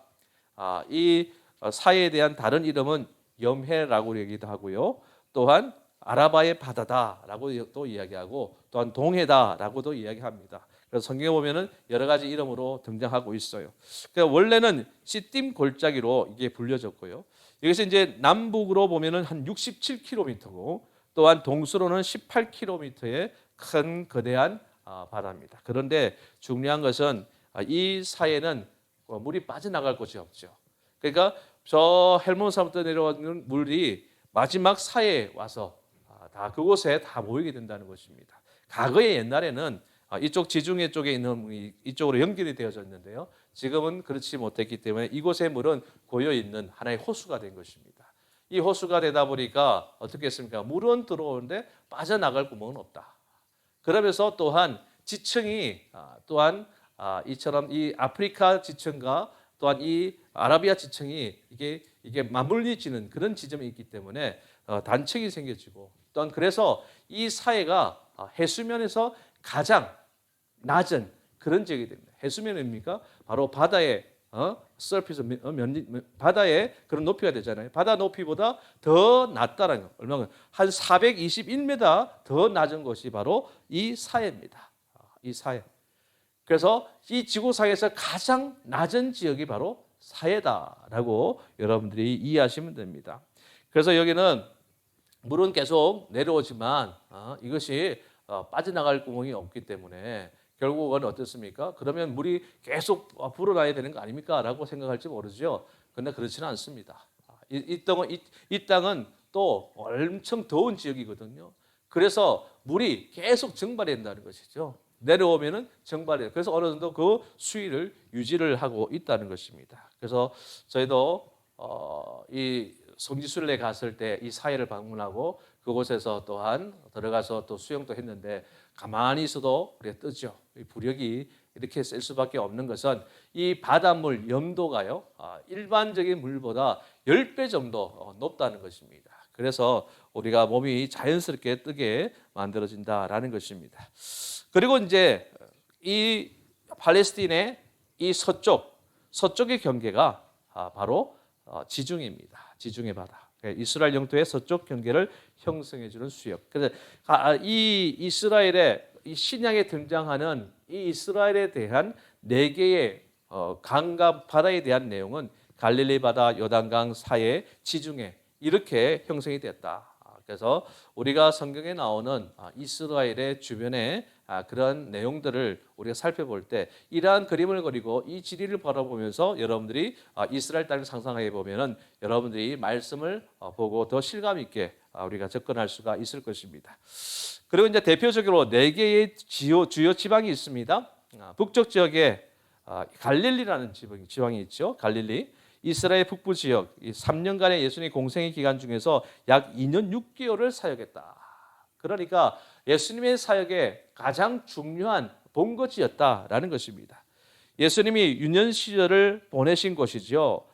이 사해에 대한 다른 이름은 염해라고 얘기도 하고요. 또한 아라바의 바다다라고 또 이야기하고 또한 동해다라고도 이야기합니다. 그래서 성경에 보면은 여러 가지 이름으로 등장하고 있어요. 그러니까 원래는 시딤 골짜기로 이게 불려졌고요. 여기서 이제 남북으로 보면은 한 67km고 또한 동서로는 18km의 큰 거대한 바다입니다. 그런데 중요한 것은 이 사이에는 물이 빠져나갈 곳이 없죠. 그러니까 저 헬몬산부터 내려오는 물이 마지막 사이에 와서 다 그곳에 다 모이게 된다는 것입니다. 과거에 옛날에는 이쪽 지중해 쪽에 있는 물이 이쪽으로 연결이 되어졌는데요. 지금은 그렇지 못했기 때문에 이곳의 물은 고여 있는 하나의 호수가 된 것입니다. 이 호수가 되다 보니까 어떻게 했습니까? 물은 들어오는데 빠져나갈 구멍은 없다. 그러면서 또한 지층이 또한 이처럼 이 아프리카 지층과 또한 이 아라비아 지층이 이게 맞물리지는 그런 지점이 있기 때문에 단층이 생겨지고 또한 그래서 이 사해가 해수면에서 가장 낮은 그런 지역이 됩니다. 해수면입니까? 바로 바다의 서피스 바다의 그런 높이가 되잖아요. 바다 높이보다 더 낮다라는 거. 얼마나 한 421m 더 낮은 곳이 바로 이 사해입니다. 이 사해. 그래서 이 지구상에서 가장 낮은 지역이 바로 사해다라고 여러분들이 이해하시면 됩니다. 그래서 여기는 물은 계속 내려오지만 이것이 빠져나갈 구멍이 없기 때문에 결국은 어떻습니까? 그러면 물이 계속 불어나야 되는 거 아닙니까? 라고 생각할지 모르죠. 그런데 그렇지는 않습니다. 이 땅은 또 엄청 더운 지역이거든요. 그래서 물이 계속 증발해야 된다는 것이죠. 내려오면은 증발해요. 그래서 어느 정도 그 수위를 유지를 하고 있다는 것입니다. 그래서 저희도 이 성지순례 갔을 때 이 사해를 방문하고 그곳에서 또한 들어가서 또 수영도 했는데 가만히 있어도 우리가 뜨죠. 이 부력이 이렇게 셀 수밖에 없는 것은 이 바닷물 염도가요 일반적인 물보다 10배 정도 높다는 것입니다. 그래서 우리가 몸이 자연스럽게 뜨게 만들어진다라는 것입니다. 그리고 이제 이 팔레스틴의 이 서쪽의 경계가 바로 지중해입니다. 지중해 바다. 이스라엘 영토의 서쪽 경계를 형성해주는 수역. 그래서 이 이스라엘의 이 신약에 등장하는 이 이스라엘에 대한 4개의 강과 바다에 대한 내용은 갈릴리 바다, 요단강, 사해, 지중해 이렇게 형성이 됐다. 그래서 우리가 성경에 나오는 이스라엘의 주변에 그런 내용들을 우리가 살펴볼 때 이러한 그림을 그리고 이 지리를 바라보면서 여러분들이 이스라엘 땅을 상상해 보면은 여러분들이 말씀을 보고 더 실감 있게 우리가 접근할 수가 있을 것입니다. 그리고 이제 대표적으로 4개의 주요 지방이 있습니다. 북쪽 지역에 갈릴리라는 지방이 있죠. 갈릴리. 이스라엘 북부 지역 3년간의 예수님의 공생의 기간 중에서 약 2년 6개월을 사역했다. 그러니까 예수님의 사역의 가장 중요한 본거지였다라는 것입니다. 예수님이 유년 시절을 보내신 곳이죠.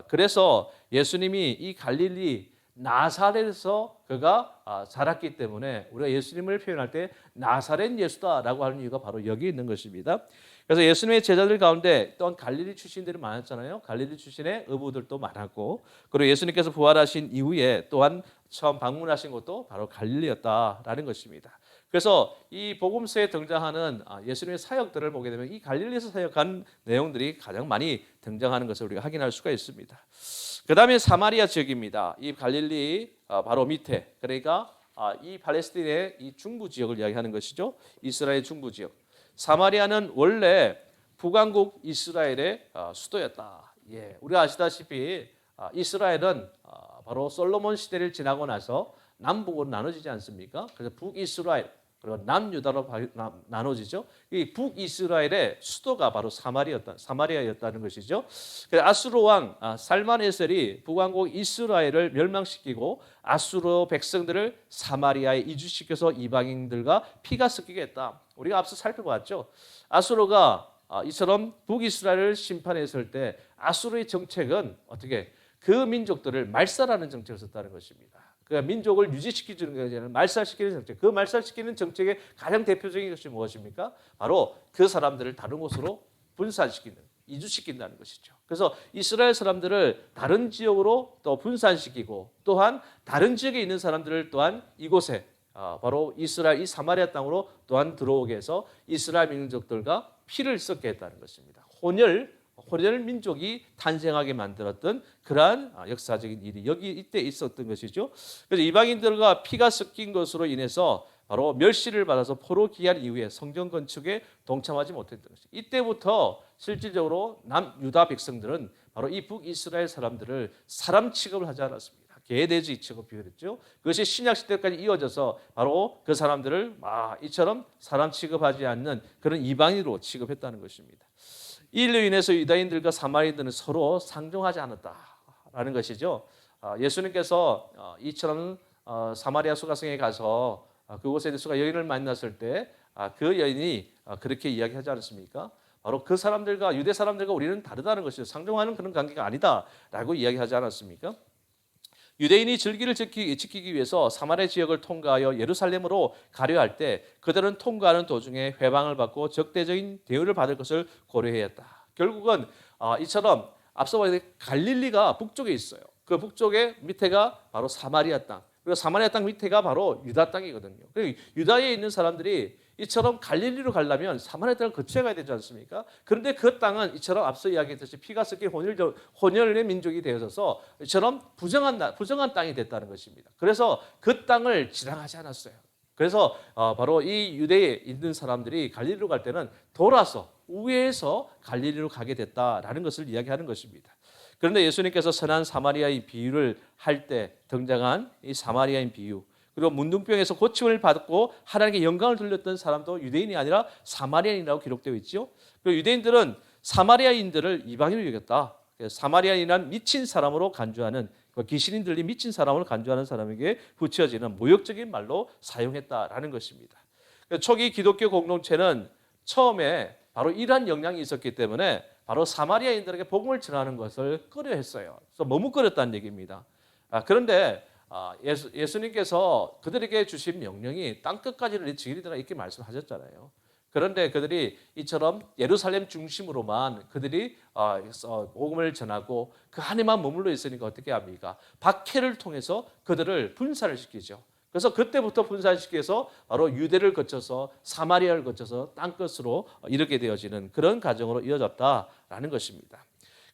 그래서 예수님이 이 갈릴리 나사렛에서 그가 자랐기 때문에 우리가 예수님을 표현할 때 나사렛 예수다라고 하는 이유가 바로 여기 있는 것입니다. 그래서 예수님의 제자들 가운데 또한 갈릴리 출신들이 많았잖아요. 갈릴리 출신의 어부들도 많았고 그리고 예수님께서 부활하신 이후에 또한 처음 방문하신 곳도 바로 갈릴리였다라는 것입니다. 그래서 이 복음서에 등장하는 예수님의 사역들을 보게 되면 이 갈릴리에서 사역한 내용들이 가장 많이 등장하는 것을 우리가 확인할 수가 있습니다. 그 다음에 사마리아 지역입니다. 이 갈릴리 바로 밑에 그러니까 이 팔레스틴의 이 중부 지역을 이야기하는 것이죠. 이스라엘 중부 지역. 사마리아는 원래 북왕국 이스라엘의 수도였다. 우리가 아시다시피 이스라엘은 바로 솔로몬 시대를 지나고 나서 남북으로 나눠지지 않습니까? 그래서 북이스라엘 그리고 남유다로 나눠지죠. 이 북이스라엘의 수도가 바로 사마리아였다는 것이죠. 아수르 왕 살만에셀이 북왕국 이스라엘을 멸망시키고 아수르 백성들을 사마리아에 이주시켜서 이방인들과 피가 섞이게 했다. 우리가 앞서 살펴봤죠. 아수르가 이처럼 북이스라엘을 심판했을 때 아수르의 정책은 어떻게 그 민족들을 말살하는 정책을 썼다는 것입니다. 그러니까 민족을 유지시키는 게 아니라 말살시키는 정책. 그 말살시키는 정책의 가장 대표적인 것이 무엇입니까? 바로 그 사람들을 다른 곳으로 분산시키는, 이주시킨다는 것이죠. 그래서 이스라엘 사람들을 다른 지역으로 또 분산시키고 또한 다른 지역에 있는 사람들을 또한 이곳에 바로 이스라엘 이 사마리아 땅으로 또한 들어오게 해서 이스라엘 민족들과 피를 섞게 했다는 것입니다. 혼혈 민족이 탄생하게 만들었던 그러한 역사적인 일이 여기 이때 있었던 것이죠. 그래서 이방인들과 피가 섞인 것으로 인해서 바로 멸시를 받아서 포로 귀환 이후에 성전 건축에 동참하지 못했던 것이죠. 이때부터 실질적으로 남유다 백성들은 바로 이 북이스라엘 사람들을 사람 취급을 하지 않았습니다. 개돼지 취급을 했죠. 그것이 신약 시대까지 이어져서 바로 그 사람들을 이처럼 사람 취급하지 않는 그런 이방인으로 취급했다는 것입니다. 이 일로 인해서 유다인들과 사마리아인들은 서로 상종하지 않았다라는 것이죠. 예수님께서 이처럼 사마리아 수가성에 가서 그곳에 예수가 여인을 만났을 때 그 여인이 그렇게 이야기하지 않았습니까? 바로 그 사람들과 유대 사람들과 우리는 다르다는 것이죠. 상종하는 그런 관계가 아니다라고 이야기하지 않았습니까? 유대인이 절기를 지키기 위해서 사마리아 지역을 통과하여 예루살렘으로 가려 할 때 그들은 통과하는 도중에 회방을 받고 적대적인 대우를 받을 것을 고려해야 했다. 결국은 이처럼 앞서 말한 갈릴리가 북쪽에 있어요. 그 북쪽에 밑에가 바로 사마리아 땅. 그리고 사마리아 땅 밑에가 바로 유다 땅이거든요. 유다에 있는 사람들이 이처럼 갈릴리로 가려면 사마리아 땅을 거쳐야 가야 되지 않습니까? 그런데 그 땅은 이처럼 앞서 이야기했듯이 피가 섞인 혼혈의 민족이 되어서 이처럼 부정한 땅이 됐다는 것입니다. 그래서 그 땅을 지나가지 않았어요. 그래서 바로 이 유대에 있는 사람들이 갈릴리로 갈 때는 돌아서 우회해서 갈릴리로 가게 됐다라는 것을 이야기하는 것입니다. 그런데 예수님께서 선한 사마리아의 비유를 할 때 등장한 이 사마리아인 비유, 그리고 문둥병에서 고침을 받고 하나님께 영광을 돌렸던 사람도 유대인이 아니라 사마리아인이라고 기록되어 있죠. 그리고 유대인들은 사마리아인들을 이방인으로 여겼다. 사마리아인이란 미친 사람으로 간주하는, 귀신이 들린 미친 사람을 간주하는 사람에게 붙여지는 모욕적인 말로 사용했다라는 것입니다. 초기 기독교 공동체는 처음에 바로 이러한 영향이 있었기 때문에 바로 사마리아인들에게 복음을 전하는 것을 꺼려했어요. 그래서 머뭇거렸다는 얘기입니다. 그런데 예수님께서 그들에게 주신 명령이 땅끝까지를 지키리라 이렇게 말씀하셨잖아요. 그런데 그들이 이처럼 예루살렘 중심으로만 그들이 복음을 전하고 그 안에만 머물러 있으니까 어떻게 합니까? 박해를 통해서 그들을 분산을 시키죠. 그래서 그때부터 분산시켜서 바로 유대를 거쳐서 사마리아를 거쳐서 땅끝으로 이르게 되어지는 그런 과정으로 이어졌다라는 것입니다.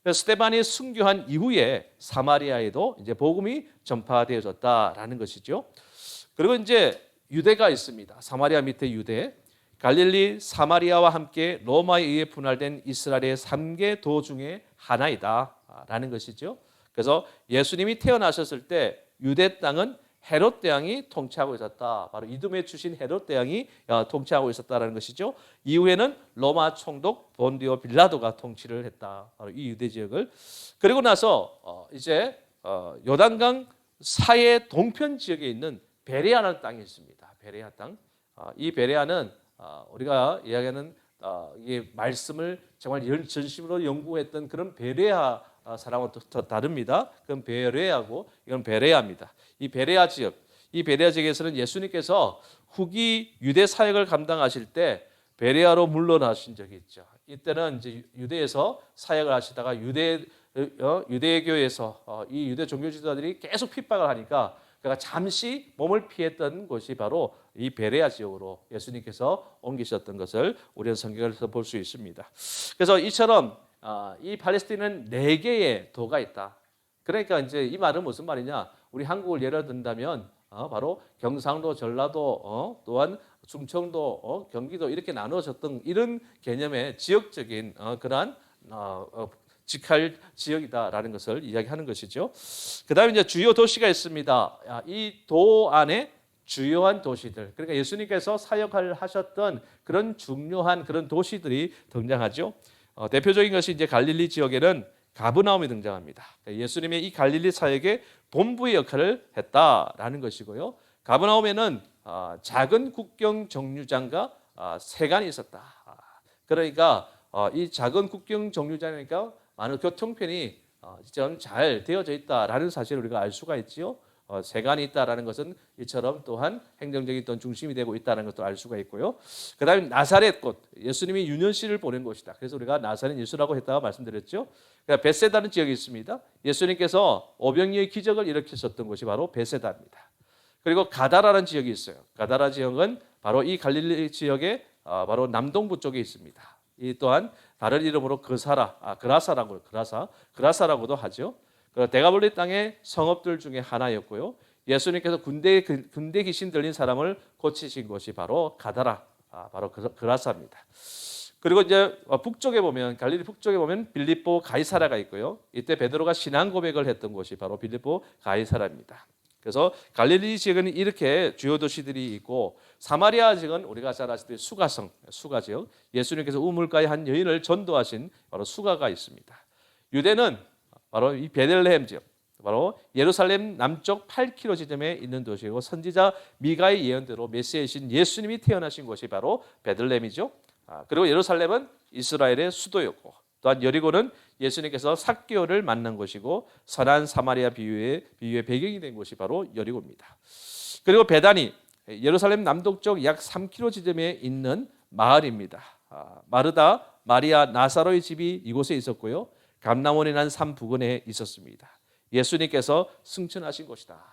스데반이 순교한 이후에 사마리아에도 이제 복음이 전파되어졌다라는 것이죠. 그리고 이제 유대가 있습니다. 사마리아 밑에 유대, 갈릴리, 사마리아와 함께 로마에 의해 분할된 이스라엘의 3개 도 중에 하나이다라는 것이죠. 그래서 예수님이 태어나셨을 때 유대 땅은 헤롯 대왕이 통치하고 있었다. 바로 이두메 출신 헤롯 대왕이 통치하고 있었다라는 것이죠. 이후에는 로마 총독 본디오 빌라도가 통치를 했다. 바로 이 유대 지역을. 그리고 나서 이제 요단강 사해 동편 지역에 있는 베레아라는 땅이 있습니다. 베레아 땅. 이 베레아는 우리가 이야기하는 이 말씀을 정말 전심으로 연구했던 그런 베레아 사람은 또 다릅니다. 그건 베레아고 이건 베레아입니다. 이 베레아 지역에서는 예수님께서 후기 유대 사역을 감당하실 때 베레아로 물러나신 적이 있죠. 이때는 이제 유대에서 사역을 하시다가 유대교에서 이 유대 종교 지도자들이 계속 핍박을 하니까 그가 잠시 몸을 피했던 곳이 바로 이 베레아 지역으로 예수님께서 옮기셨던 것을 우리는 성경에서 볼 수 있습니다. 그래서 이처럼 이 팔레스틴은 4개의 도가 있다. 그러니까 이제 이 말은 무슨 말이냐? 우리 한국을 예를 든다면 바로 경상도, 전라도, 또한 충청도, 경기도 이렇게 나누어졌던 이런 개념의 지역적인 그러한 직할 지역이다라는 것을 이야기하는 것이죠. 그다음에 이제 주요 도시가 있습니다. 이 도 안에 주요한 도시들, 그러니까 예수님께서 사역을 하셨던 그런 중요한 그런 도시들이 등장하죠. 대표적인 것이 이제 갈릴리 지역에는 가브나움이 등장합니다. 예수님의 이 갈릴리 사역의 본부의 역할을 했다라는 것이고요. 가브나움에는 작은 국경 정류장과 세관이 있었다. 그러니까 이 작은 국경 정류장이니까 많은 교통편이 좀 잘 되어져 있다라는 사실을 우리가 알 수가 있지요. 세관이 있다라는 것은 이처럼 또한 행정적인 어떤 중심이 되고 있다는 것도 알 수가 있고요. 그다음에 나사렛 곳, 예수님이 유년시를 보낸 곳이다. 그래서 우리가 나사렛 예수라고 했다가 말씀드렸죠. 그러니까 베세다는 지역이 있습니다. 예수님께서 오병이의 기적을 일으켰었던 곳이 바로 베세다입니다. 그리고 가다라는 지역이 있어요. 가다라 지역은 바로 이 갈릴리 지역의 바로 남동부 쪽에 있습니다. 이 또한 다른 이름으로 그라사라고도 하죠. 데가볼리 땅의 성읍들 중에 하나였고요. 예수님께서 군대 귀신 들린 사람을 고치신 곳이 바로 가다라, 바로 그라사입니다. 그리고 이제 북쪽에 보면 갈릴리 북쪽에 보면 빌립보 가이사라가 있고요. 이때 베드로가 신앙 고백을 했던 곳이 바로 빌립보 가이사라입니다. 그래서 갈릴리 지역은 이렇게 주요 도시들이 있고, 사마리아 지역은 우리가 잘 아시듯이 수가 지역, 예수님께서 우물가에 한 여인을 전도하신 바로 수가가 있습니다. 유대는 바로 이 베들레헴 지역, 바로 예루살렘 남쪽 8km 지점에 있는 도시이고, 선지자 미가의 예언대로 메시아이신 예수님이 태어나신 곳이 바로 베들레헴이죠. 그리고 예루살렘은 이스라엘의 수도였고, 또한 여리고는 예수님께서 삭개오를 만난 곳이고, 선한 사마리아 비유의 배경이 된 곳이 바로 여리고입니다. 그리고 베다니, 예루살렘 남동쪽 약 3km 지점에 있는 마을입니다. 마르다, 마리아, 나사로의 집이 이곳에 있었고요. 감람원이 난 산 부근에 있었습니다. 예수님께서 승천하신 곳이다.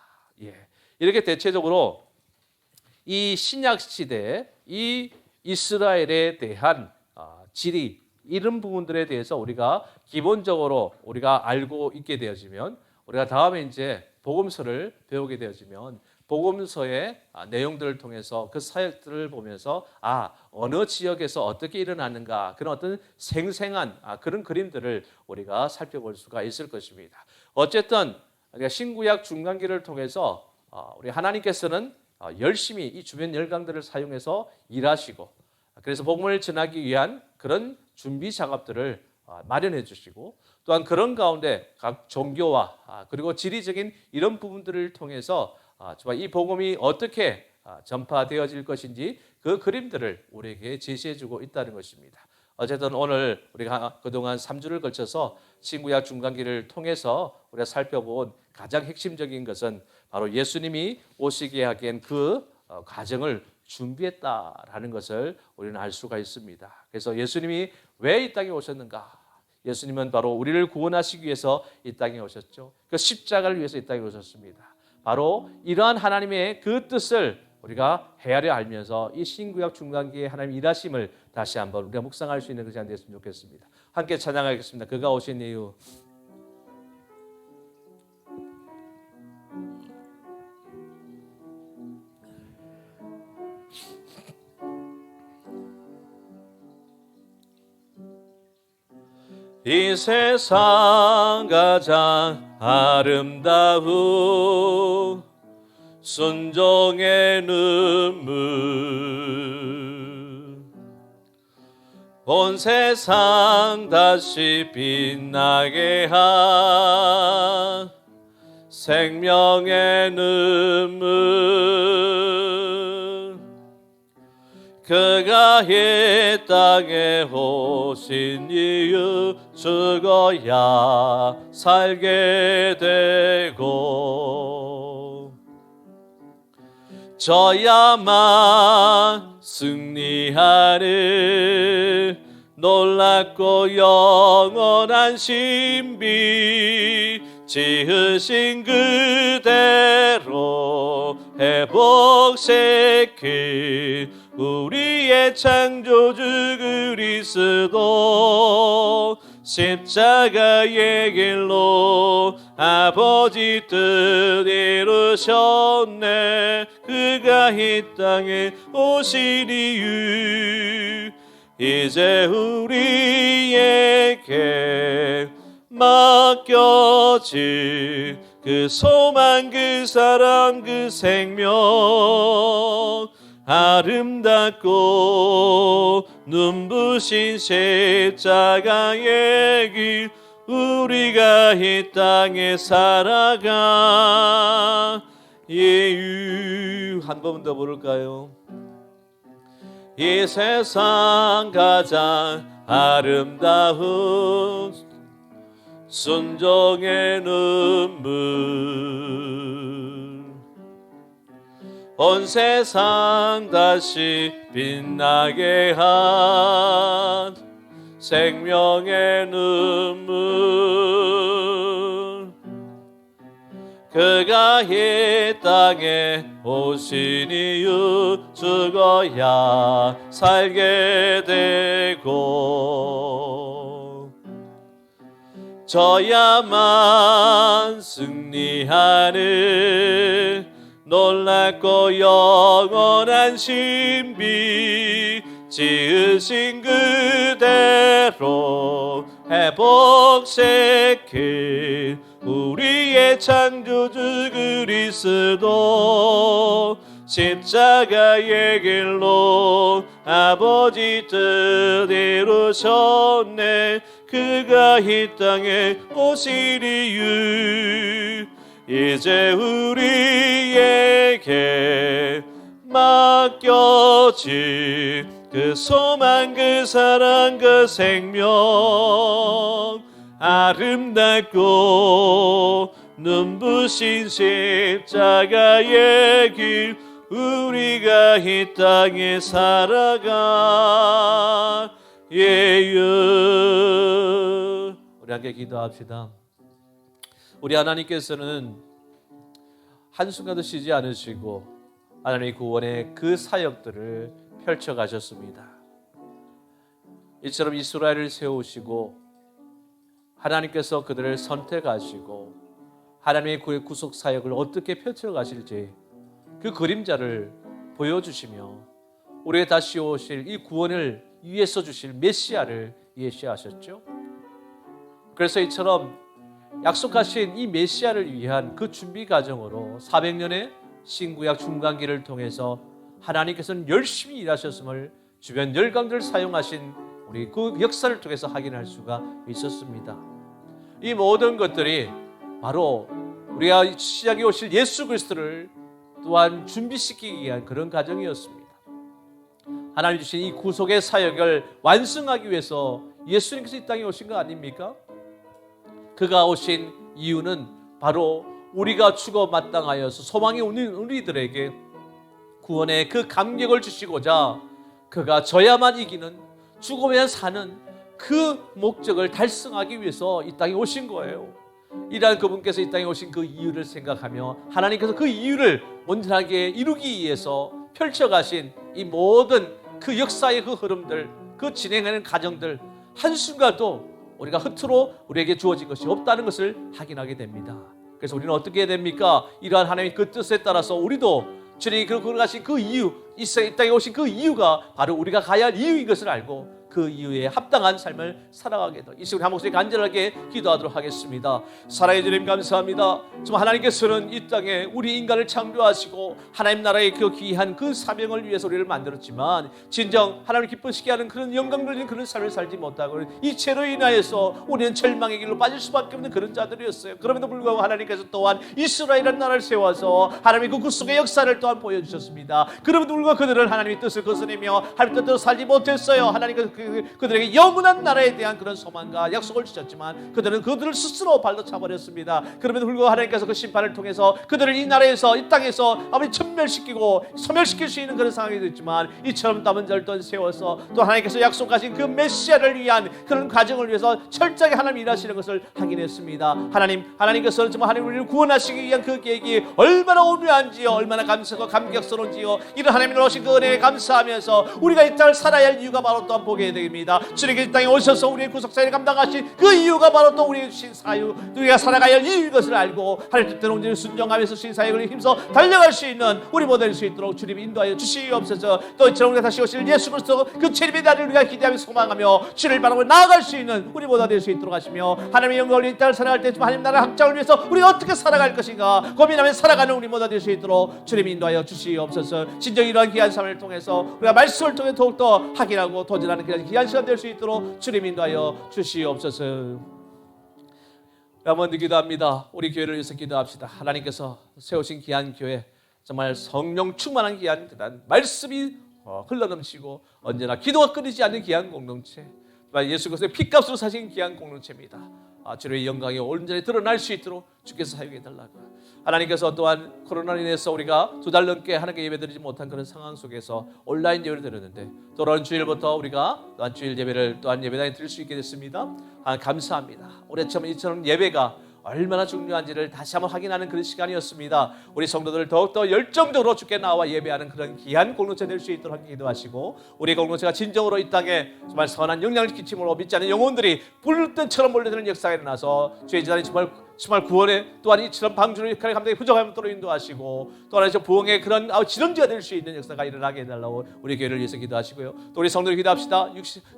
이렇게 대체적으로 이 신약 시대 이 이스라엘에 대한 지리, 이런 부분들에 대해서 우리가 기본적으로 우리가 알고 있게 되어지면, 우리가 다음에 이제 복음서를 배우게 되어지면 복음서의 내용들을 통해서 그 사역들을 보면서 어느 지역에서 어떻게 일어나는가, 그런 어떤 생생한 그런 그림들을 우리가 살펴볼 수가 있을 것입니다. 어쨌든 신구약 중간기를 통해서 우리 하나님께서는 열심히 이 주변 열강들을 사용해서 일하시고, 그래서 복음을 전하기 위한 그런 준비 작업들을 마련해 주시고, 또한 그런 가운데 각 종교와 그리고 지리적인 이런 부분들을 통해서 이 복음이 어떻게 전파되어질 것인지 그 그림들을 우리에게 제시해 주고 있다는 것입니다. 어쨌든 오늘 우리가 그동안 3주를 걸쳐서 신구약 중간기를 통해서 우리가 살펴본 가장 핵심적인 것은 바로 예수님이 오시게 하기엔 그 과정을 준비했다라는 것을 우리는 알 수가 있습니다. 그래서 예수님이 왜 이 땅에 오셨는가? 예수님은 바로 우리를 구원하시기 위해서 이 땅에 오셨죠. 그 십자가를 위해서 이 땅에 오셨습니다. 바로 이러한 하나님의 그 뜻을 우리가 헤아려 알면서 이 신구약 중간기의 하나님 일하심을 다시 한번 우리가 묵상할 수 있는 그 시간 됐으면 좋겠습니다. 함께 찬양하겠습니다. 그가 오신 이유. 이 세상 가장 아름다운 순종의 눈물, 온 세상 다시 빛나게 한 생명의 눈물, 그가 이 땅에 오신 이유, 죽어야 살게 되고 저야만 승리하는 놀랍고 영원한 신비, 지으신 그대로 회복시킨 우리의 창조주 그리스도, 십자가의 길로 아버지 뜻 이루셨네. 그가 이 땅에 오신 이유, 이제 우리에게 맡겨진 그 소망, 그 사랑, 그 생명, 아름답고 눈부신 십자가의 길, 우리가 이 땅에 살아가 이유. 한 번 더 부를까요? 이 세상 가장 아름다운 순종의 눈물 온 세상 다시 빛나게 한 생명의 눈물 그가 이 땅에 오신 이유 죽어야 살게 되고 져야만 승리하는 놀랍고 영원한 신비 지으신 그대로 회복시킨 우리의 창조주 그리스도 십자가의 길로 아버지 뜻 이루셨네 그가 이 땅에 오실 이유 이제 우리에게 맡겨진 그 소망 그 사랑 그 생명 아름답고 눈부신 십자가의 길 우리가 이 땅에 살아가 예유 우리 함께 기도합시다. 우리 하나님께서는 한순간도 쉬지 않으시고 하나님의 구원의 그 사역들을 펼쳐가셨습니다. 이처럼 이스라엘을 세우시고 하나님께서 그들을 선택하시고 하나님의 구속 사역을 어떻게 펼쳐가실지 그 그림자를 보여주시며 우리에 다시 오실 이 구원을 위해서 주실 메시아를 예시하셨죠. 그래서 이처럼 약속하신 이 메시아를 위한 그 준비 과정으로 400년의 신구약 중간기를 통해서 하나님께서는 열심히 일하셨음을 주변 열강들을 사용하신 우리 그 역사를 통해서 확인할 수가 있었습니다. 이 모든 것들이 바로 우리가 시작에 오실 예수 그리스도를 또한 준비시키기 위한 그런 과정이었습니다. 하나님 주신 이 구속의 사역을 완성하기 위해서 예수님께서 이 땅에 오신 거 아닙니까? 그가 오신 이유는 바로 우리가 죽어 마땅하여서 소망이 없는 우리들에게 구원의 그 감격을 주시고자 그가 져야만 이기는 죽어야 사는 그 목적을 달성하기 위해서 이 땅에 오신 거예요. 이러한 그분께서 이 땅에 오신 그 이유를 생각하며 하나님께서 그 이유를 온전하게 이루기 위해서 펼쳐가신 이 모든 그 역사의 그 흐름들, 그 진행하는 과정들 한순간도 우리가 흐트로 우리에게 주어진 것이 없다는 것을 확인하게 됩니다. 그래서 우리는 어떻게 해야 됩니까? 이러한 하나님의 그 뜻에 따라서 우리도 주님이 그러가신 그 이유, 이 땅에 오신 그 이유가 바로 우리가 가야 할 이유인 것을 알고 그 이유에 합당한 삶을 살아가게 돼. 이 시간 한 목소리 간절하게 기도하도록 하겠습니다. 사랑해 주님 감사합니다. 정말 하나님께서는 이 땅에 우리 인간을 창조하시고 하나님 나라의 그 귀한 그 사명을 위해서 우리를 만들었지만 진정 하나님을 기쁘시게 하는 그런 영광 돌리는 그런 삶을 살지 못하고 이 죄로 인하여서 우리는 절망의 길로 빠질 수밖에 없는 그런 자들이었어요. 그럼에도 불구하고 하나님께서 또한 이스라엘이라는 나라를 세워서 하나님의 그 구속의 역사를 또한 보여주셨습니다. 그럼에도 불구하고 그들은 하나님의 뜻을 거스르며 하나님의 뜻대로 살지 못했어요. 하나님께서 그들에게 영원한 나라에 대한 그런 소망과 약속을 주셨지만 그들은 그들을 스스로 발로 차버렸습니다. 그럼에도 불구하고 하나님께서 그 심판을 통해서 그들을 이 나라에서 이 땅에서 아버지 천멸시키고 소멸시킬 수 있는 그런 상황이 됐지만 이처럼 남은 자를 또 세워서 또 하나님께서 약속하신 그 메시아를 위한 그런 과정을 위해서 철저하게 하나님 일하시는 것을 확인했습니다. 하나님께서는 정말 하나님 우리를 구원하시기 위한 그 계획이 얼마나 오묘한지요, 얼마나 감사하고 감격스러운지요. 이런 하나님을 오신 그 은혜에 감사하면서 우리가 이 땅을 살아야 할 이유가 바로 또한 보게 됩니다. 주님께 이 땅에 오셔서 우리의 구속사역을 감당하신 그 이유가 바로 또 우리에게 주신 사유, 우리가 살아가야 할 이유인 것을 알고 하나님 뜻대로 온전히 순종하면서 주신 사역을 힘써 달려갈 수 있는 우리 모두 될 수 있도록 주님 인도하여 주시옵소서. 또 이처럼 우리가 다시 오실 예수 그리스도 그 주님의 날을 우리가 기대하며 소망하며 주를 바라보며 나아갈 수 있는 우리 모두 될 수 있도록 하시며 하나님의 영광을 이 땅을 살아갈 때 하나님 나라 확장을 위해서 우리가 어떻게 살아갈 것인가 고민하며 살아가는 우리 모두 될 수 있도록 주님 인도하여 주시옵소서. 진정 이러한 귀한 삶을 통해서 우리가 말씀을 통해 더욱더 확인하고 도전하는 귀한 시간 될 수 있도록 주님 인도하여 주시옵소서. 한번 기도합니다. 우리 교회를 위해서 기도합시다. 하나님께서 세우신 귀한 교회, 정말 성령 충만한 귀한 말씀이 흘러넘치고 언제나 기도가 끊이지 않는 귀한 공동체, 예수 그리스도의 피값으로 사신 귀한 공동체입니다. 주님의 영광이 온전히 드러날 수 있도록 주께서 사용해 달라고. 하나님께서 또한 코로나로 인해서 우리가 2달 넘게 하나님께 예배드리지 못한 그런 상황 속에서 온라인 예배를 드렸는데 돌아온 주일부터 우리가 또한 주일 예배를 또한 예배당에 드릴 수 있게 됐습니다. 감사합니다. 올해처럼 이처럼 예배가 얼마나 중요한지를 다시 한번 확인하는 그런 시간이었습니다. 우리 성도들 더욱더 열정적으로 주께 나와 예배하는 그런 귀한 공동체 될 수 있도록 기도하시고 우리 공동체가 진정으로 이 땅에 정말 선한 영향을 끼침으로 믿지 않는 영혼들이 불꽃처럼 몰려드는 역사가 일어나서 주의 재단이 정말 구원에 또한 이처럼 방주를 역할에 감당에 부족함을 또로 인도하시고 또 하나 부흥의 그런 지름지가 될 수 있는 역사가 일어나게 해달라고 우리 교회를 위해서 기도하시고요. 또 우리 성도들 기도합시다.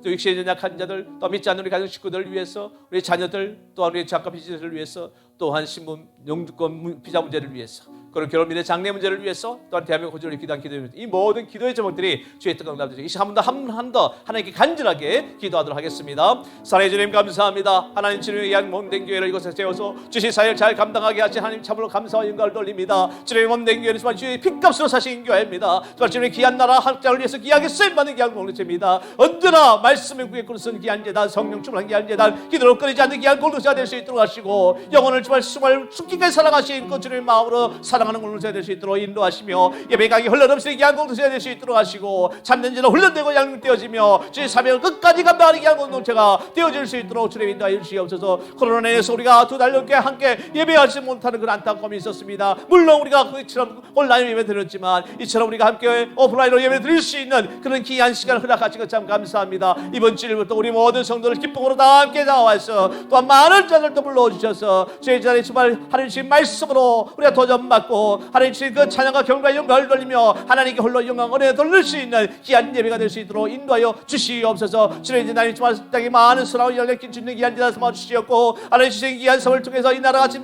육신에 연약한 자들, 또 믿지 않는 우리 가정 식구들을 위해서, 우리 자녀들, 또한 우리 작가 비즈니스를 위해서, 또한 신분 영주권 비자 문제를 위해서, 그런 결혼 미래 장래 문제를 위해서, 또한 대한민국 호주를 기도한 기도입니다. 이 모든 기도의 제목들이 주의 뜻과 응답되죠. 이 시간 한 번 더 하나님께 간절하게 기도하도록 하겠습니다. 사랑해 주님 감사합니다. 하나님 주님의 귀한 몸된 교회를 이곳에 세워서 주신 사역을 잘 감당하게 하신 하나님 참으로 감사와 영광을 돌립니다. 주님의 몸된 교회는 정말 주의 핏값으로 사신 교회입니다. 정말 주님의 귀한 나라 한국장을 위해서 귀하게 쓰임받는 귀한 공동체입니다. 언제나 말씀의 구에 꿇은 귀한 재단, 성령 충만한 귀한 재단, 기도로 끊이지 않는 귀한 공동체가 될 수 있도록 하시고 영혼을 정말 숨기게 사랑하신 그 주님의 마음으로 사랑하는 공동체가 될 수 있도록 인도하시며 예배강이 흘러넘치는 귀한 공동체가 될 수 있도록 하시고 참된 자로 훈련되고 양육되어지며 주의 사명을 끝까지 감당하는 귀한 공동체가 되어질 수 있도록 주님 인도하여 주시옵소서. 코로나에서 우리가 2달 넘게 함께 예배하지 못하는 그런 안타까움이 있었습니다. 물론 우리가 그처럼 온라인 예배 드렸지만 이처럼 우리가 함께 오프라인으로 예배 드릴 수 있는 그런 귀한 시간을 허락하신 것 참 감사합니다. 이번 주일부터 우리 모든 성도들 기쁨으로 다 함께 나와서 또한 많은 자들도 불러주셔서 주의 자리에 정말 하나님 주신 말씀으로 우리가 도전받고 하나님 주신 그 찬양과 경배와 영광을 돌리며 하나님께 홀로 영광 은혜를 돌릴 수 있는 귀한 예배가 될 수 있도록 인도하여 주시옵소서. 주의 나님 정말 땅에 많은 선하고 열렸긴 주는 귀한 자들 삼아 주시옵고 하나님 주신 귀한 섬을 통해서 이 나라가 지금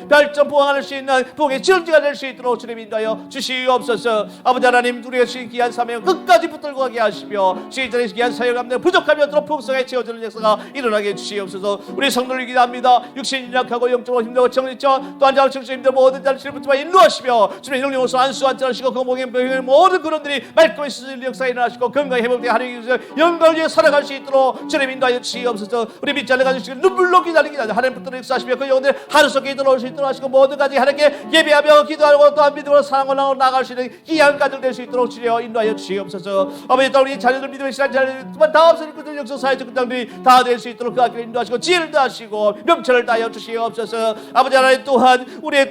별점 부흥할 수 있는 부흥의 지름지가 될 수 있도록 주님 인도하여 주시옵소서. 아버지 하나님 우리가 주신 귀한 사명 끝까지 붙들고 가게 하시며 주의 자리에 귀한 사역 감당 부족함이 없도록 풍성하게 채워주는 역사가 일어나게 해주시옵소서. 우리 성도를 기도합니다. 육신이 약하고 영적으로 힘들고 정리죠 또한 자를 정신 힘들어 모든 자를 치료부터 인도하시며 주님의 영령으로 안수하지 않으시고 건강의 모든 그런들이 말끔히 쓰는 역사가 일어나시고 건강에 회복되게 하나님께서 영광을 위해 살아갈 수 있도록 주님 인도하여 주시옵소서. 우리 믿지 않는 가족 눈물로 기다리기 전에 하나님 붙들어 역사하시며 그 영혼들 하루 속에 들어올 수 있도록 하시고 모든 가지 하나님께 예배하며 기도하고 또한 믿음으로 사랑하고 나아갈 수 있는 귀한 가정 될 수 있도록 주여 인도하여 주시옵소서. 아버지 또 우리 자녀들 믿음의 시간 자녀들 다 없으니 그들 역사 사회적 군장들이 다 될 수 있도록 그 학교를 인도하시고 지혜를 다하시고 명철을 다하여 주시옵소서. 아버지 하나님 또한 우리의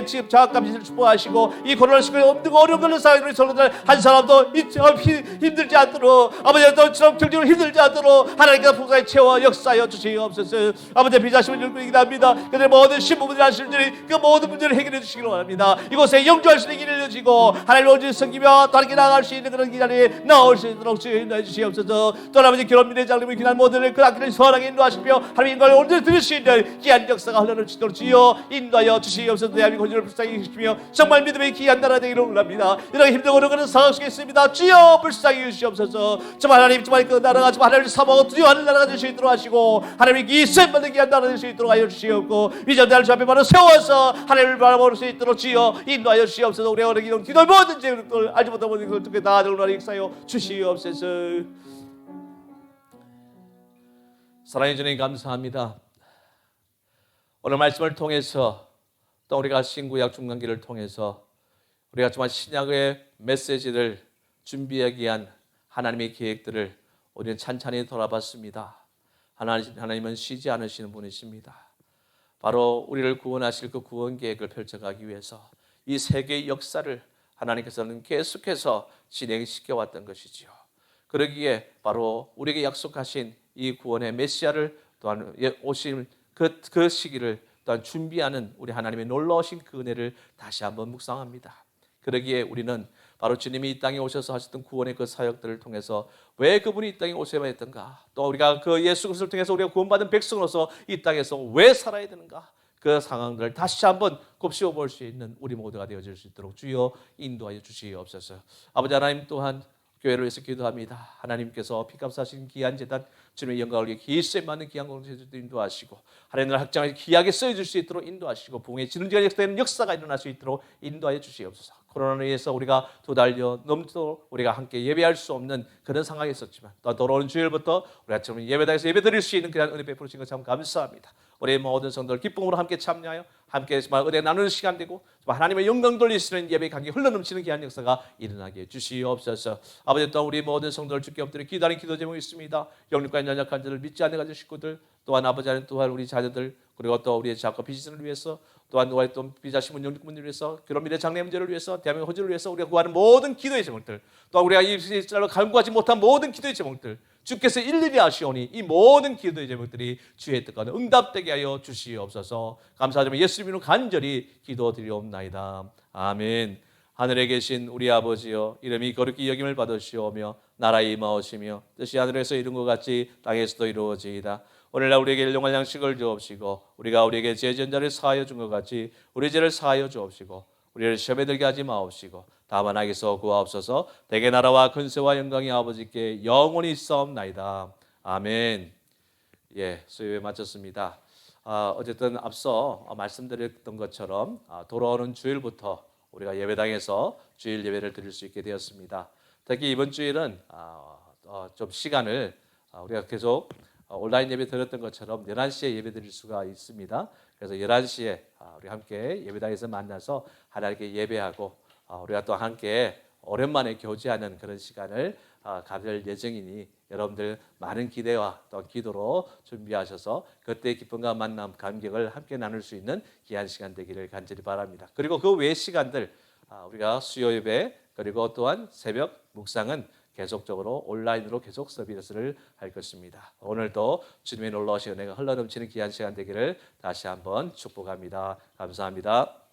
지금 자학감시를 축복하시고 이 코로나19에 없는 어려운 걸로 사는 우리 성도들 한 사람도 힘들지 않도록 아버지 또처럼 경제로 힘들지 않도록 하나님께서 풍성하게 채워 역사하여 주시옵소서. 아버지 비자심을 읽고 합니다. 그들 모든 신부분들 하시는 그 모든 문제를 해결해 주시기를 원합니다. 이곳에 영주할 수 있는 길을 열어주시고 하나님을 온전히 섬기며 다르게 나아갈 수 있는 그런 기간에 나올 수 있도록 인도해 주시옵소서. 또 아버지 결혼 미래 장님의 귀한 모델을 그 학교를 선하게 인도하시며 하나님 인간을 온전히 들을 수 있는 귀한 역사가 흘러넘치도록 주여 인도하여 주시옵소서. 대한민국 혼주를 불쌍히 해주시며 정말 믿음의 귀한 나라 되기를 원합니다. 이렇게 힘들고 어려운 상황 속에 있습니다. 주여 불쌍히 해주시옵소서. 정말 하나님 정말 그 나라가 정말 하나님을 사모하고 두려워하는 나라가 될 수 있도록 하시고 하나님의 이 세번의 귀한 나라 될 수 있도록 하여 주시옵고 위전자를 주 앞에 바로 세워서 하나님을 바라볼 수 있도록 주여 인도하여 주시옵소서. 우리 어느 기도 기도의 모든 죄를 알지 못하는 모든 것을 통해 다 들어오라 역사여 주시옵소서. 사랑해 주님 감사합니다. 오늘 말씀을 통해서 또 우리가 신구약 중간기를 통해서 우리가 정말 신약의 메시지를 준비하기 위한 하나님의 계획들을 우리는 찬찬히 돌아봤습니다. 하나님은 쉬지 않으시는 분이십니다. 바로 우리를 구원하실 그 구원 계획을 펼쳐가기 위해서 이 세계의 역사를 하나님께서는 계속해서 진행시켜 왔던 것이지요. 그러기에 바로 우리에게 약속하신 이 구원의 메시아를 또한 오신 그 시기를 또한 준비하는 우리 하나님의 놀라우신 그 은혜를 다시 한번 묵상합니다. 그러기에 우리는 바로 주님이 이 땅에 오셔서 하셨던 구원의 그 사역들을 통해서 왜 그분이 이 땅에 오셔야 했던가, 또 우리가 그 예수 그리스도를 통해서 우리가 구원받은 백성으로서 이 땅에서 왜 살아야 되는가, 그 상황들을 다시 한번 곱씹어 볼 수 있는 우리 모두가 되어질 수 있도록 주여 인도하여 주시옵소서. 아버지 하나님 또한 교회를 위해서 기도합니다. 하나님께서 피값사신 귀한 재단 주님의 영광을 위해 기수에 맞는 귀한 공동체도 인도하시고 하나님을 확장하여 귀하게 쓰여질 수 있도록 인도하시고 부흥의 지름지가 역사되는 역사가 일어날 수 있도록 인도하여 주시옵소서. 코로나로 인해서 우리가 2달여 넘도록 우리가 함께 예배할 수 없는 그런 상황이 있었지만 또 돌아오는 주일부터 우리 아침 예배당에서 예배드릴 수 있는 그런 은혜 베풀으신 것 참 감사합니다. 우리 모든 성도들 기쁨으로 함께 참여하여 함께 정말 은혜 나누는 시간 되고 하나님의 영광 돌리시는 예배 관계 흘러넘치는 귀한 역사가 일어나게 해주시옵소서. 아버지, 또 우리 모든 성도들 주께 엎드려 기도하는 기도 제목이 있습니다. 영육과 연약한 자들, 믿지 않는 가족 식구들, 또한 아버지 하나님, 또한 우리 자녀들, 그리고 또 우리의 자녀 비지선을 위해서, 또한 누가 또 비자신문 영육문을 위해서, 결혼 미래 장래 문제를 위해서, 대한민국 호주를 위해서 우리가 구하는 모든 기도의 제목들, 또 우리가 이 시절로 간구하지 못한 모든 기도의 제목들, 주께서 일일이 아시오니 이 모든 기도의 제목들이 주의 뜻과 응답되게 하여 주시옵소서. 감사하며 예수님으로 간절히 기도드리옵나이다. 아멘. 하늘에 계신 우리 아버지여, 이름이 거룩히 여김을 받으시오며 나라에 임하오시며 뜻이 하늘에서 이룬 것 같이 땅에서도 이루어지이다. 오늘날 우리에게 일용할 양식을 주옵시고 우리가 우리에게 죄 지은 자를 사하여 준 것 같이 우리 죄를 사하여 주옵시고 우리를 시험에 들게 하지 마옵시고 다만 악에서 구하옵소서. 대개 나라와 근세와 영광이 아버지께 영원히 있사옵나이다. 아멘. 예, 수요일 마쳤습니다. 어쨌든 앞서 말씀드렸던 것처럼 돌아오는 주일부터 우리가 예배당에서 주일 예배를 드릴 수 있게 되었습니다. 특히 이번 주일은 좀 시간을 우리가 계속 온라인 예배 드렸던 것처럼 11시에 예배 드릴 수가 있습니다. 그래서 11시에 우리 함께 예배당에서 만나서 하나님께 예배하고 우리가 또 함께 오랜만에 교제하는 그런 시간을 가질 예정이니 여러분들 많은 기대와 또 기도로 준비하셔서 그때 기쁨과 만남, 감격을 함께 나눌 수 있는 귀한 시간 되기를 간절히 바랍니다. 그리고 그 외 시간들 우리가 수요 예배 그리고 또한 새벽 묵상은 계속적으로 온라인으로 계속 서비스를 할 것입니다. 오늘도 주님의 놀라우신 은혜가 흘러넘치는 귀한 시간 되기를 다시 한번 축복합니다. 감사합니다.